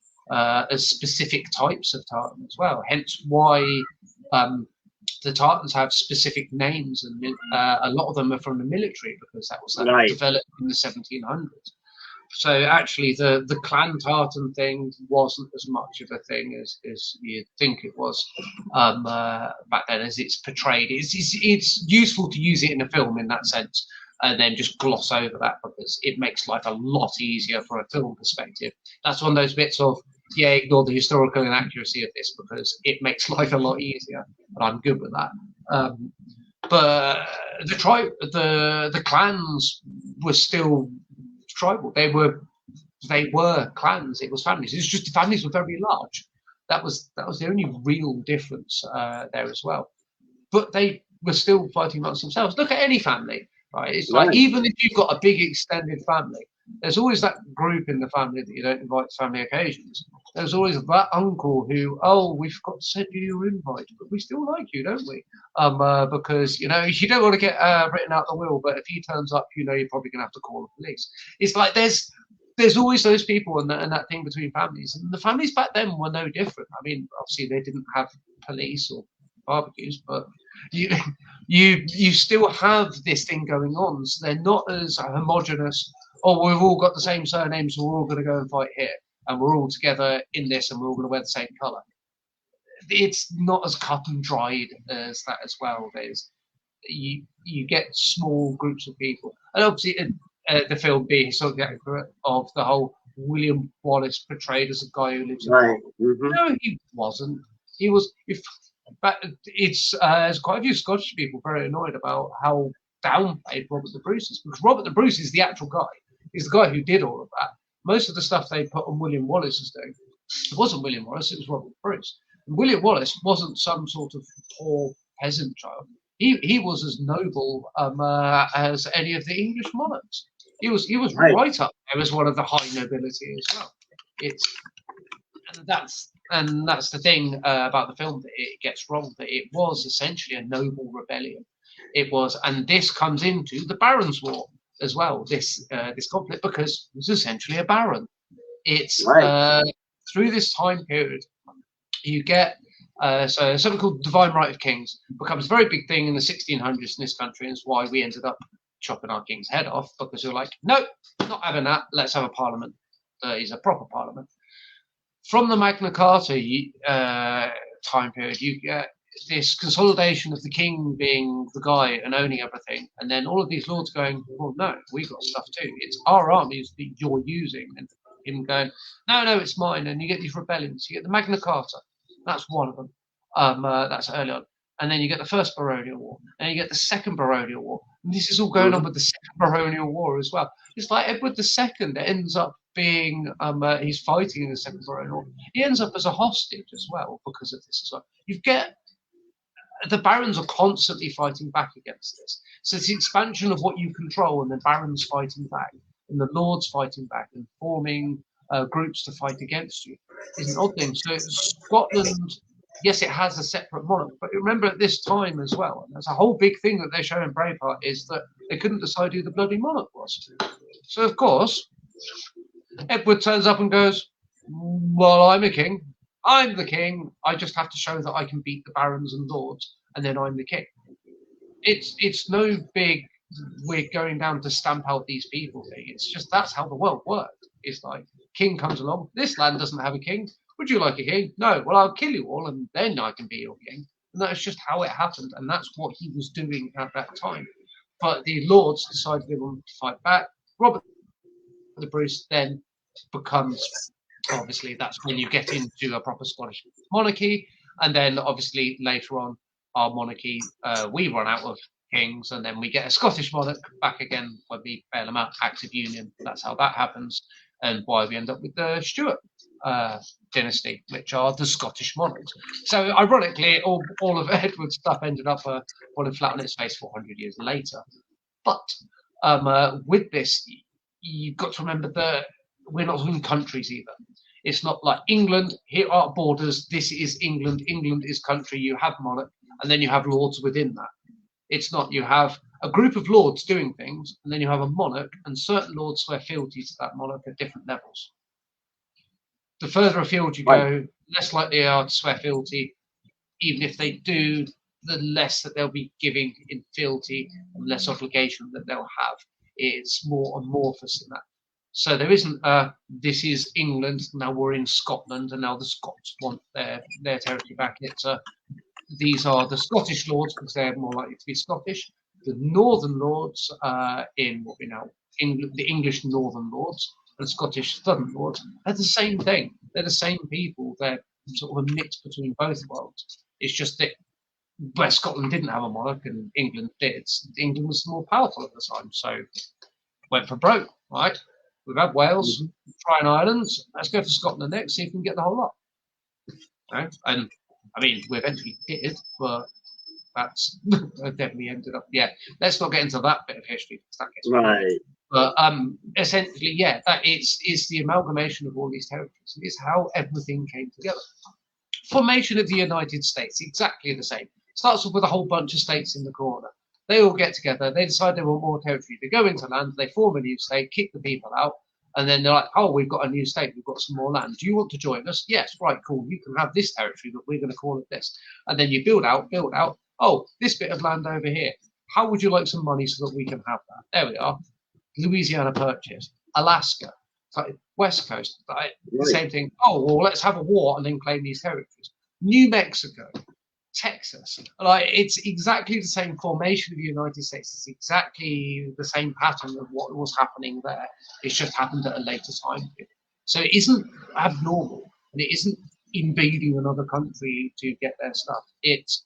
as specific types of tartan as well. Hence why the tartans have specific names, and a lot of them are from the military because that was developed in the 1700s. So actually, the clan tartan thing wasn't as much of a thing as you'd think it was back then, as it's portrayed. It's useful to use it in a film in that sense, and then just gloss over that because it makes life a lot easier from a film perspective. That's one of those bits of ignore the historical inaccuracy of this because it makes life a lot easier, and I'm good with that. But the clans were still tribal. They were clans. It was families. It's just the families were very large. That was the only real difference there as well. But they were still fighting amongst themselves. Look at any family, right? It's like even if you've got a big extended family, there's always that group in the family that you don't invite to family occasions. There's always that uncle who, we forgot to send you your invite, but we still like you, don't we? Because you don't want to get written out the will, but if he turns up, you're probably going to have to call the police. It's like there's always those people and that thing between families, and the families back then were no different. I mean, obviously they didn't have police or barbecues, but you still have this thing going on, so they're not as homogenous. We've all got the same surname, so we're all going to go and fight here, and we're all together in this, and we're all going to wear the same colour. It's not as cut and dried as that as well. There's you get small groups of people, and obviously the film being historically accurate of the whole William Wallace portrayed as a guy who lives in Right. Mm-hmm. No, he wasn't. He was. But there's quite a few Scottish people very annoyed about how downplayed Robert the Bruce is, because Robert the Bruce is the actual guy. He's the guy who did all of that. Most of the stuff they put on William Wallace as doing, it wasn't William Wallace, it was Robert the Bruce. And William Wallace wasn't some sort of poor peasant child. He was as noble as any of the English monarchs. He was right up there as one of the high nobility as well. And that's the thing about the film that it gets wrong, that it was essentially a noble rebellion. It was, and this comes into the Barons' War as well. This conflict, because it was essentially a baron. It's through this time period you get so something called divine right of kings becomes a very big thing in the 1600s in this country, and it's why we ended up chopping our king's head off, because we were like, nope, not having that. Let's have a parliament that is a proper parliament. From the Magna Carta time period, you get this consolidation of the king being the guy and owning everything, and then all of these lords going, well, no, we got stuff too. It's our armies that you're using, and him going, no, it's mine. And you get these rebellions. You get the Magna Carta. That's one of them. That's early on. And then you get the First Baronial War, and you get the Second Baronial War. And this is all going on with the Second Baronial War as well. It's like Edward II ends up being, he's fighting in the Second Baronial War. He ends up as a hostage as well because of this as well. You get the barons are constantly fighting back against this. So it's the expansion of what you control, and the barons fighting back, and the lords fighting back, and forming groups to fight against you is an odd thing. So Scotland, yes, it has a separate monarch, but remember at this time as well, and that's a whole big thing that they show in Braveheart, is that they couldn't decide who the bloody monarch was. So of course, Edward turns up and goes, well, I'm a king. I'm the king. I just have to show that I can beat the barons and lords, and then I'm the king. It's no big, we're going down to stamp out these people thing. It's just that's how the world worked. It's like, king comes along, this land doesn't have a king. Would you like a king? No. Well, I'll kill you all, and then I can be your king. And that's just how it happened, and that's what he was doing at that time. But the lords decided they wanted to fight back. Robert the Bruce then becomes, obviously, that's when you get into a proper Scottish monarchy. And then, obviously, later on, our monarchy, we run out of kings, and then we get a Scottish monarch back again when we bail them out, Acts of Union. That's how that happens, and why we end up with the Stuart dynasty, which are the Scottish monarchs. So, ironically, all of Edward's stuff ended up falling flat on its face 400 years later. But with this, you've got to remember that we're not talking countries either. It's not like England, here are borders, this is England, England is country, you have monarch, and then you have lords within that. It's not, you have a group of lords doing things, and then you have a monarch, and certain lords swear fealty to that monarch at different levels. The further afield you go, less likely they are to swear fealty. Even if they do, the less that they'll be giving in fealty, and less obligation that they'll have. It's more amorphous than that. So there isn't this is England, now we're in Scotland, and now the Scots want their territory back. It's these are the Scottish lords because they're more likely to be Scottish. The Northern lords in what we know England, the English Northern lords and Scottish Southern lords are the same thing. They're the same people. They're sort of a mix between both worlds. It's just that where Scotland didn't have a monarch and England did, England was more powerful at the time, so went for broke, right? We've had Wales, trying Ireland, let's go for Scotland next, see if we can get the whole lot. Right? And I mean, we eventually did, but that's definitely ended up. Yeah, let's not get into that bit of history because that gets Right. But essentially, yeah, that it's the amalgamation of all these territories. It's how everything came together. Formation of the United States, exactly the same. Starts off with a whole bunch of states in the corner. They all get together. They decide they want more territory. They go into land. They form a new state, kick the people out, and then they're like, "Oh, we've got a new state. We've got some more land. Do you want to join us? Yes, right, cool. You can have this territory, but we're going to call it this." And then you build out. Oh, this bit of land over here. How would you like some money so that we can have that? There we are. Louisiana Purchase, Alaska, West Coast, right? The same thing. Oh, well, let's have a war and then claim these territories. New Mexico, Texas, like it's exactly the same formation of the United States. It's exactly the same pattern of what was happening there. It's just happened at a later time. So it isn't abnormal, and it isn't invading another country to get their stuff. It's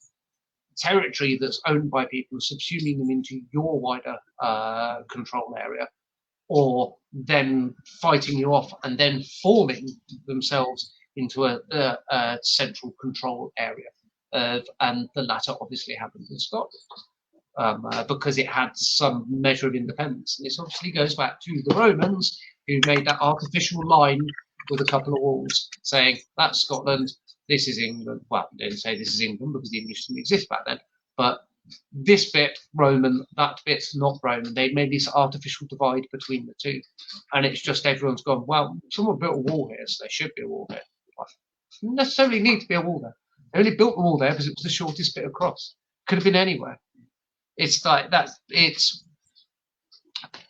territory that's owned by people, subsuming them into your wider control area, or then fighting you off and then forming themselves into a central control area. And the latter obviously happened in Scotland because it had some measure of independence. And this obviously goes back to the Romans, who made that artificial line with a couple of walls saying, that's Scotland, this is England. Well, they didn't say this is England because the English didn't exist back then. But this bit Roman, that bit's not Roman. They made this artificial divide between the two. And it's just everyone's gone, well, someone built a wall here, so there should be a wall here. Doesn't necessarily need to be a wall there. They only built the wall there because it was the shortest bit across. Could have been anywhere. It's like that. It's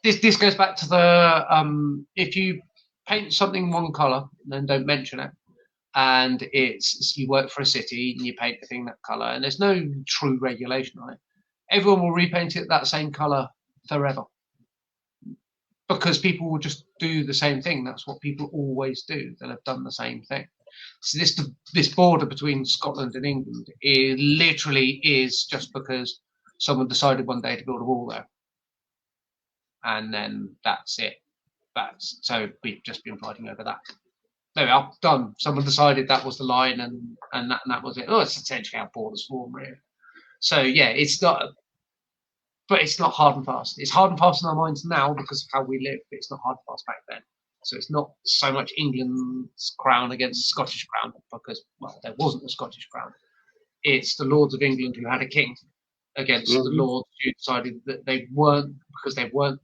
this goes back to the if you paint something one color and then don't mention it, and it's you work for a city and you paint the thing that color, and there's no true regulation on it. Everyone will repaint it that same color forever because people will just do the same thing. That's what people always do. They'll have done the same thing. So this border between Scotland and England literally is just because someone decided one day to build a wall there, and then that's it. So we've just been fighting over that. There we are, done. Someone decided that was the line, and that was it. Oh, it's essentially how borders form, really. So yeah, it's not, but it's not hard and fast. It's hard and fast in our minds now because of how we live, but it's not hard and fast back then. So it's not so much England's crown against the Scottish crown because, well, there wasn't a Scottish crown. It's the Lords of England who had a king against the Lords who decided that they weren't, because they weren't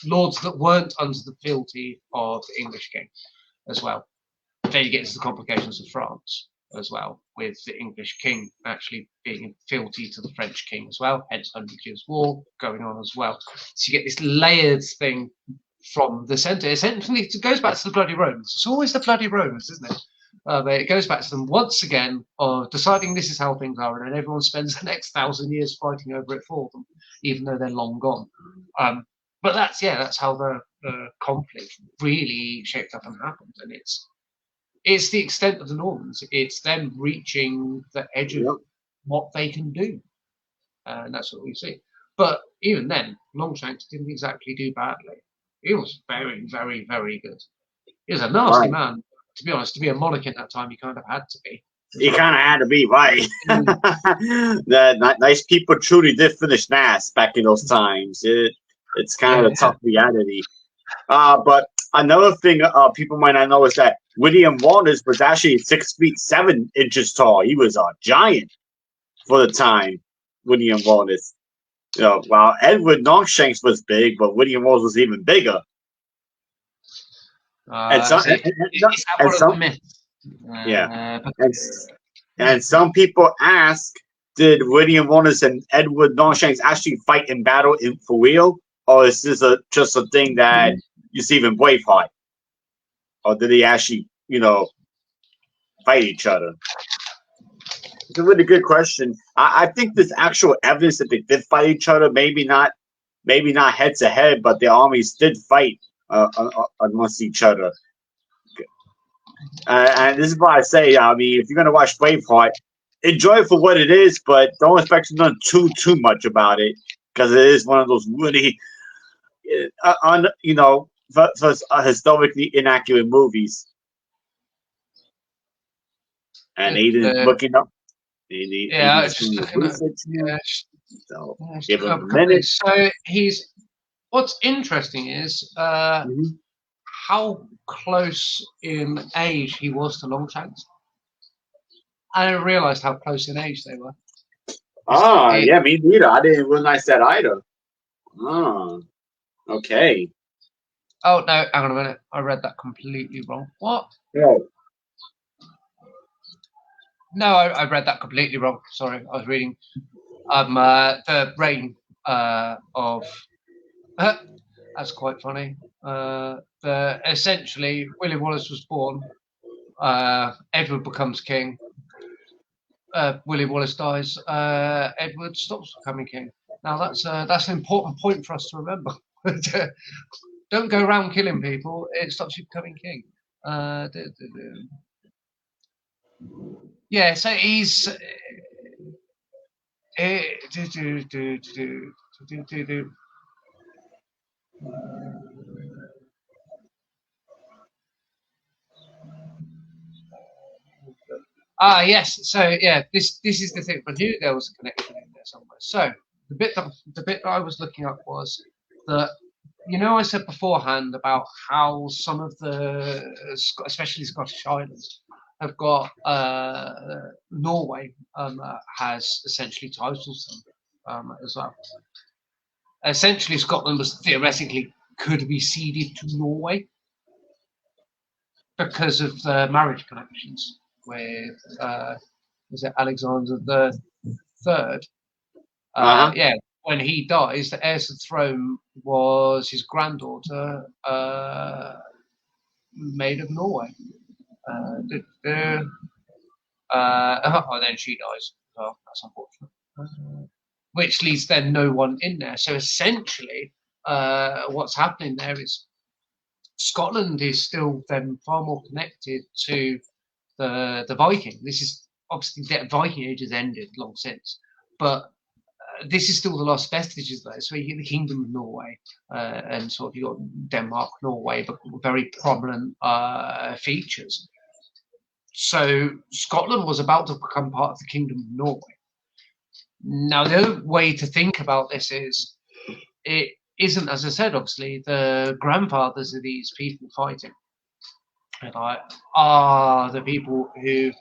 Lords that weren't under the fealty of the English king as well. Then you get into the complications of France as well, with the English king actually being in fealty to the French king as well, hence 100 Years' War going on as well. So you get this layered thing from the centre. Essentially, it goes back to the bloody Romans. It's always the bloody Romans, isn't it? It goes back to them once again of deciding this is how things are, and then everyone spends the next 1,000 years fighting over it for them, even though they're long gone. But that's how the conflict really shaped up and happened, and it's the extent of the Normans. It's them reaching the edge of what they can do, and that's what we see. But even then, Longshanks didn't exactly do badly. He was very, very, very good. He was a nasty man. To be honest, to be a monarch at that time, he kind of had to be. He kind of had to be, right? The nice people truly did finish last back in those times. It's kind of a tough reality. But another thing people might not know is that William Wallace was actually 6'7" tall. He was a giant for the time. William Wallace. While Edward Longshanks was big, but William Wallace was even bigger. And some people ask, did William Wallace and Edward Longshanks actually fight in battle for real, or is this just a thing that you see him in Braveheart, or did they actually, fight each other? It's a really good question. I think there's actual evidence that they did fight each other. Maybe not head to head, but their armies did fight amongst each other. And this is why I say, I mean, if you're gonna watch Braveheart, enjoy it for what it is, but don't expect to know too much about it, because it is one of those really, historically inaccurate movies. And Aiden's looking up. Yeah, I was just looking at. So give him a minute. So what's interesting is how close in age he was to Longshanks. I didn't realize how close in age they were. Yeah, me neither. I didn't realize that either. Okay. Oh, no, hang on a minute. I read that completely wrong. What? Yeah. No, I read that completely wrong. Sorry, I was reading the reign of... that's quite funny. Essentially, William Wallace was born. Edward becomes king. William Wallace dies. Edward stops becoming king. Now that's an important point for us to remember. Don't go around killing people. It stops you becoming king. Yeah, so he's. Yes. So yeah, this is the thing. But here there was a connection in there somewhere. So the bit that I was looking up was that, I said beforehand about how some of the, especially Scottish Islands, have got Norway has essentially titled them as well. Essentially, Scotland was theoretically could be ceded to Norway because of the marriage connections with was it Alexander the Third? Yeah, when he dies, the heir to the throne was his granddaughter, Maid of Norway. Then she dies. Well, that's unfortunate. Which leaves then no one in there. So essentially, what's happening there is Scotland is still then far more connected to the Viking. This is obviously the Viking Age has ended long since, but this is still the last vestiges though. So you get the Kingdom of Norway, and sort of you got Denmark, Norway, but very prominent features. So Scotland was about to become part of the Kingdom of Norway. Now the other way to think about this is it isn't, as I said, obviously the grandfathers of these people fighting are the people who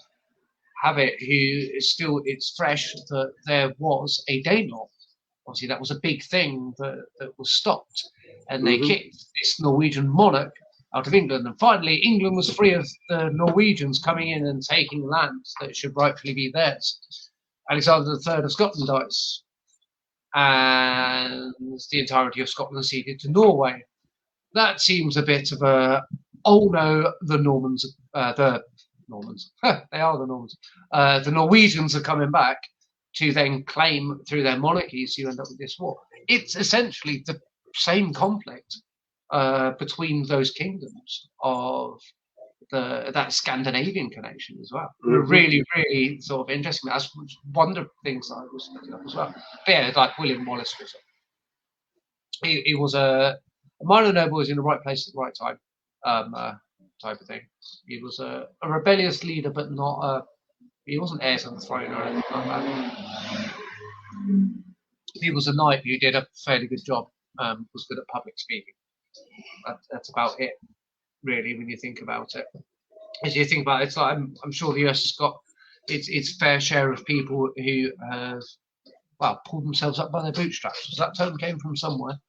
have it, who is still, it's fresh that there was a Danelaw. Obviously, that was a big thing that was stopped, and they kicked this Norwegian monarch out of England. And finally, England was free of the Norwegians coming in and taking lands that should rightfully be theirs. Alexander III of Scotland dies, and the entirety of Scotland ceded to Norway. That seems a bit of a, oh no, the Normans, they are the Normans. The Norwegians are coming back to then claim through their monarchies, you end up with this war. It's essentially the same conflict between those kingdoms of that Scandinavian connection as well. Really, really sort of interesting. That's one of the things I was looking up as well. But yeah, like William Wallace was he was a minor noble, was in the right place at the right time, type of thing. He was a rebellious leader, but not he wasn't heir to the throne or anything like that. He was a knight who did a fairly good job, was good at public speaking. That's about it, really, when you think about it. As you think about it, it's like I'm sure the US has got its fair share of people who have, well, pulled themselves up by their bootstraps. So that term came from somewhere,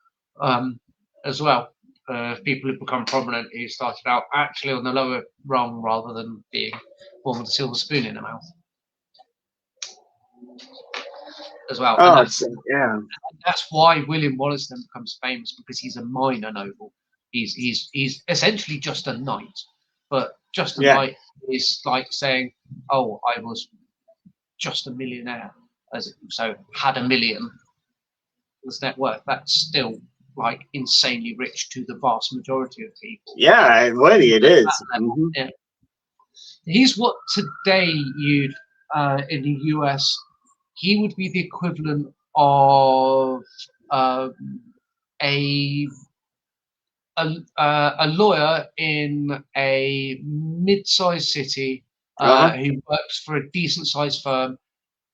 as well. People who've become prominent who started out actually on the lower rung rather than being born with a silver spoon in their mouth. As well. Oh, yeah. That's why William Wallace then becomes famous, because he's a minor noble. He's essentially just a knight, but just a Yeah. knight is like saying, "Oh, I was just a millionaire, so had $1 million as net worth." That's still like insanely rich to the vast majority of people. Yeah, really, it is. Mm-hmm. Yeah. He's what today you'd in the US, he would be the equivalent of a a lawyer in a mid-sized city who works for a decent-sized firm,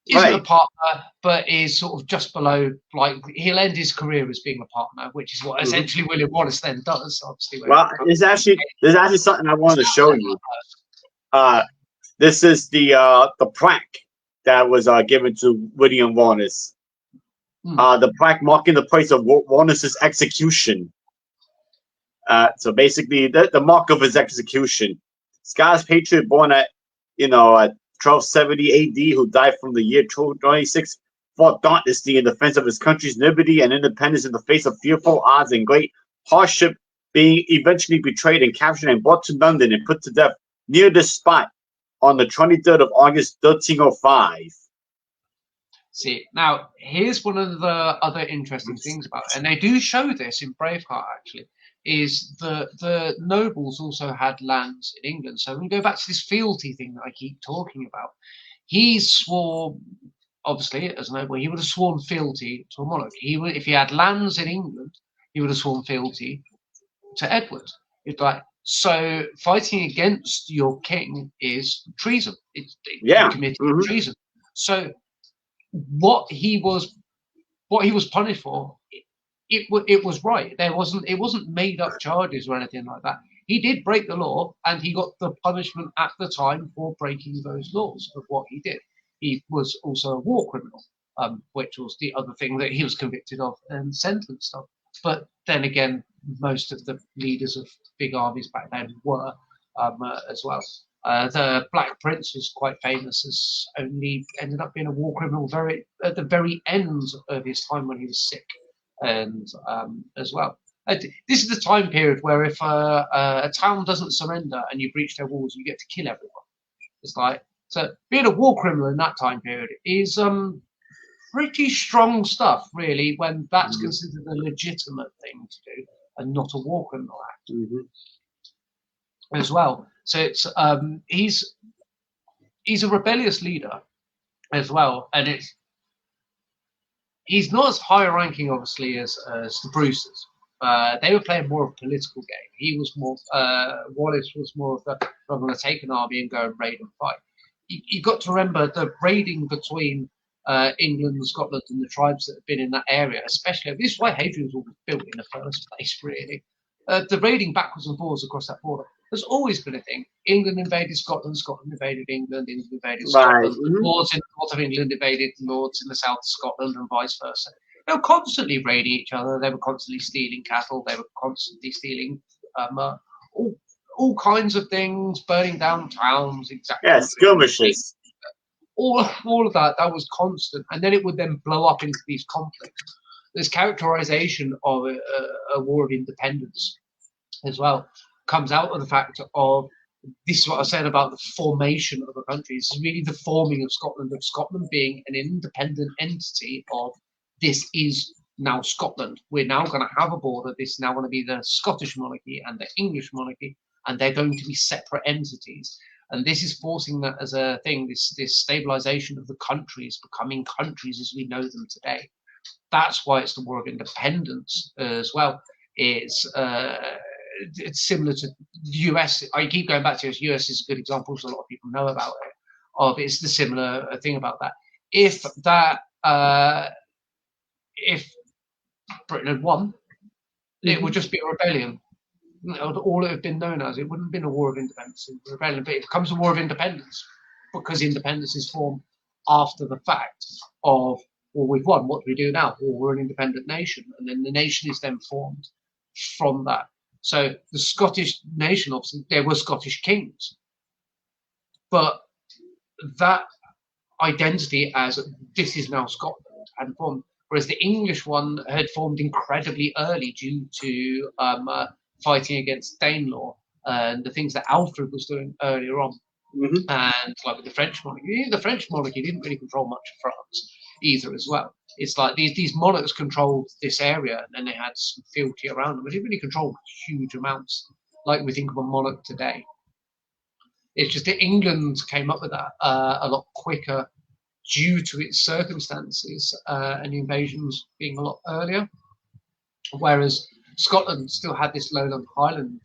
isn't a Right. partner, but is sort of just below. Like he'll end his career as being a partner, which is what essentially William Wallace then does. Obviously, Well, there's actually something I wanted to show you. This is the plaque that was given to William Wallace. The plaque marking the place of Wallace's execution. So basically, the mark of his execution. Scots patriot born at 1270 A.D. who died from the year 1226, fought dauntlessly in defense of his country's liberty and independence in the face of fearful odds and great hardship, being eventually betrayed and captured and brought to London and put to death near this spot on the 23rd of August, 1305. See, now here's one of the other interesting things about it, and they do show this in Braveheart actually, is the nobles also had lands in England. So when we go back to this fealty thing that I keep talking about, he swore, obviously, as a noble, he would have sworn fealty to a monarch. If he had lands in England, he would have sworn fealty to Edward. It's like, so fighting against your king is treason. You committed treason. So what he was punished for, it was right. It wasn't made up charges or anything like that. He did break the law, and he got the punishment at the time for breaking those laws of what he did. He was also a war criminal, which was the other thing that he was convicted of and sentenced of. But then again, most of the leaders of big armies back then were as well. The Black Prince was quite famous as only ended up being a war criminal at the very end of his time when he was sick, and as well. This is the time period where if a town doesn't surrender and you breach their walls, you get to kill everyone. It's like, so being a war criminal in that time period is pretty strong stuff, really, when that's considered a legitimate thing to do and not a war criminal act as well. So it's he's a rebellious leader as well, and he's not as high ranking, obviously, as the Bruces. They were playing more of a political game. He was more Wallace was more of the, I'm going to take an army and go and raid and fight. You got to remember the raiding between England and Scotland and the tribes that have been in that area, especially. This is why Hadrian was always built in the first place, really. The raiding backwards and forwards across that border has always been a thing. England invaded Scotland, Scotland invaded England, England invaded Scotland. The Lords in the north of England invaded the Lords in the south of Scotland, and vice versa. They were constantly raiding each other. They were constantly stealing cattle. They were constantly stealing all kinds of things, burning down towns. Exactly. Yeah, skirmishes. All of that was constant, and then it would then blow up into these conflicts. This characterization of a war of independence as well comes out of the fact of, this is what I said about the formation of a country. This is really the forming of Scotland being an independent entity of, this is now Scotland. We're now going to have a border. This is now going to be the Scottish monarchy and the English monarchy, and they're going to be separate entities. And this is forcing that as a thing, this stabilization of the countries becoming countries as we know them today. That's why it's the War of Independence as well. It's similar to the US. I keep going back to this. US is a good example, so a lot of people know about it. It's the similar thing about that. If Britain had won, it would just be a rebellion. All it had been known as. It wouldn't have been a war of independence, it was a rebellion, but it becomes a war of independence because independence is formed after the fact of, well, we've won, what do we do now? Well, we're an independent nation, and then the nation is then formed from that. So the Scottish nation, obviously, there were Scottish kings, but that identity as this is now Scotland had formed, whereas the English one had formed incredibly early due to fighting against Danelaw and the things that Alfred was doing earlier on. And like with the French monarchy, the French monarchy didn't really control much of France either as well. It's like these monarchs controlled this area and then they had some fealty around them, but they didn't really control huge amounts like we think of a monarch today. It's just that England came up with that a lot quicker due to its circumstances and the invasions being a lot earlier, whereas Scotland still had this lowland highland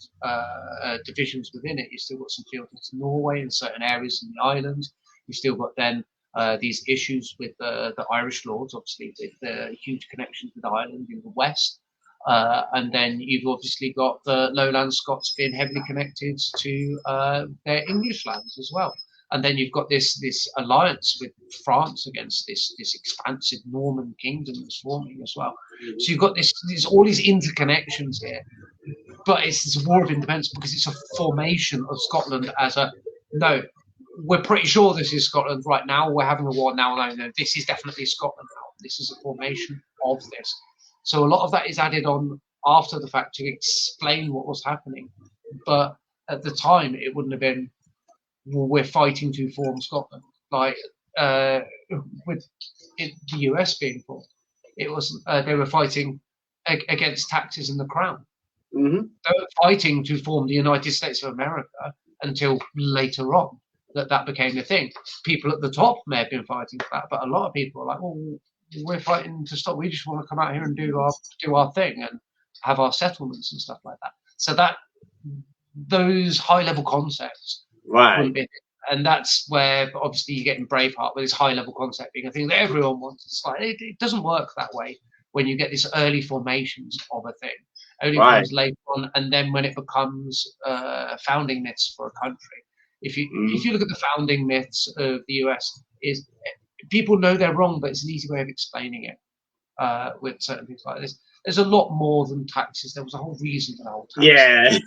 divisions within it. You still got some fealty to Norway in certain areas in the islands. You still got then these issues with the Irish lords, obviously with the huge connections with Ireland in the west. And then you've obviously got the lowland Scots being heavily connected to their English lands as well. And then you've got this alliance with France against this expansive Norman kingdom that's forming as well. So you've got all these interconnections here. But it's this war of independence because it's a formation of Scotland as no, we're pretty sure this is Scotland right now. We're having a war now. No, this is definitely Scotland now. This is a formation of this. So a lot of that is added on after the fact to explain what was happening. But at the time, it wouldn't have been, well, we're fighting to form Scotland. Like with the US being formed, it was they were fighting against taxes and the crown. They were fighting to form the United States of America until later on that became the thing. People at the top may have been fighting for that, but a lot of people are like, well, we're fighting to stop. We just want to come out here and do our thing and have our settlements and stuff like that. So that those high level concepts, right? And that's where obviously you get in Braveheart with this high level concept being a thing that everyone wants. It's like it doesn't work that way when you get these early formations of a thing. Only comes later on, and then when it becomes founding myths for a country. If you look at the founding myths of the US, is people know they're wrong, but it's an easy way of explaining it with certain things like this. There's a lot more than taxes. There was a whole reason for the whole taxes.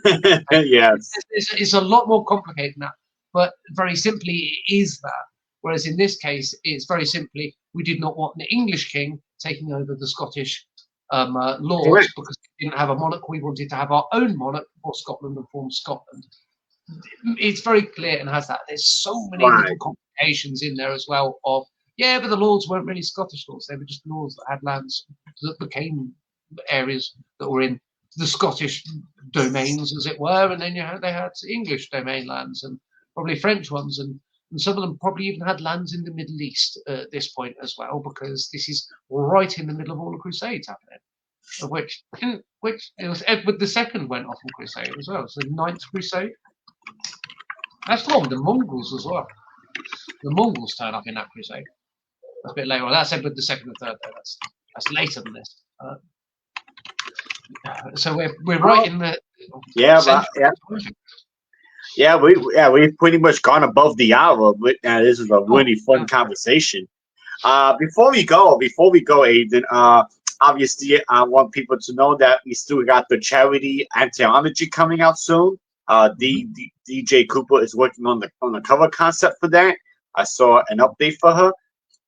Yeah, yes. It's a lot more complicated than that, but very simply, it is that. Whereas in this case, it's very simply, we did not want an English king taking over the Scottish lords because we didn't have a monarch. We wanted to have our own monarch for Scotland and form Scotland. It's very clear and has that. There's so many little complications in there as well of, but the lords weren't really Scottish lords. They were just lords that had lands that became areas that were in the Scottish domains, as it were, and then they had English domain lands and probably French ones, and some of them probably even had lands in the Middle East at this point as well, because this is right in the middle of all the Crusades happening. Of which it was Edward II went off on crusade as well. So the 9th Crusade. That's long. The Mongols as well. The Mongols turn up in that crusade. That's a bit later on. That's Edward II and III. That's later than this. So we're right in the we've pretty much gone above the hour. This is a really fun conversation. Before we go, Aiden, obviously I want people to know that we still got the charity anthology coming out soon. DJ Cooper is working on the cover concept for that. I saw an update for her.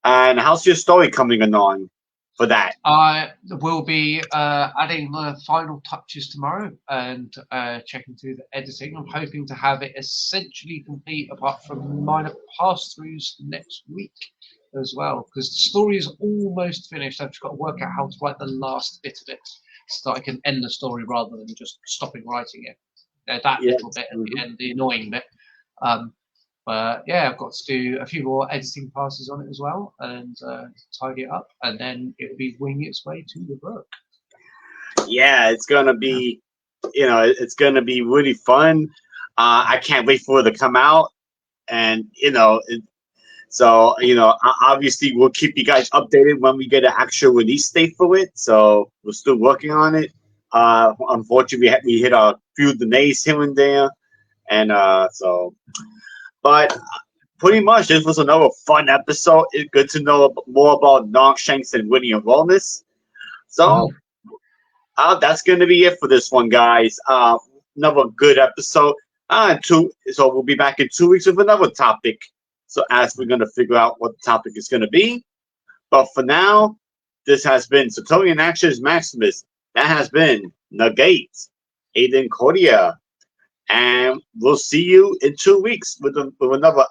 And how's your story coming along for that? I will be adding the final touches tomorrow and checking through the editing. I'm hoping to have it essentially complete, apart from minor pass-throughs next week as well, because the story is almost finished. I've just got to work out how to write the last bit of it so that I can end the story rather than just stopping writing it. Little bit at the end, the annoying bit. But I've got to do a few more editing passes on it as well and tidy it up, and then it'll be wing its way to the book. Yeah, it's gonna be, it's gonna be really fun. I can't wait for it to come out, and obviously we'll keep you guys updated when we get an actual release date for it. So we're still working on it. Unfortunately, we hit a few delays here and there, and but pretty much this was another fun episode. It's good to know more about Longshanks and William Wallace. So that's going to be it for this one, guys. Another good episode. So we'll be back in 2 weeks with another topic. So as we're going to figure out what the topic is going to be. But for now, this has been Sertorian Actions Maximus. That has been Negate. Aiden Cordia. And we'll see you in 2 weeks with another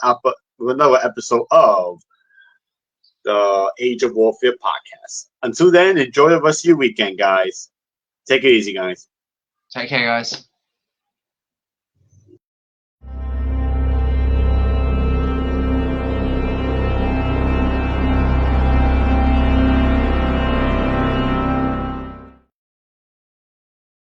episode of the Age of Warfare podcast. Until then, enjoy the rest of your weekend, guys. Take it easy, guys. Take care, guys.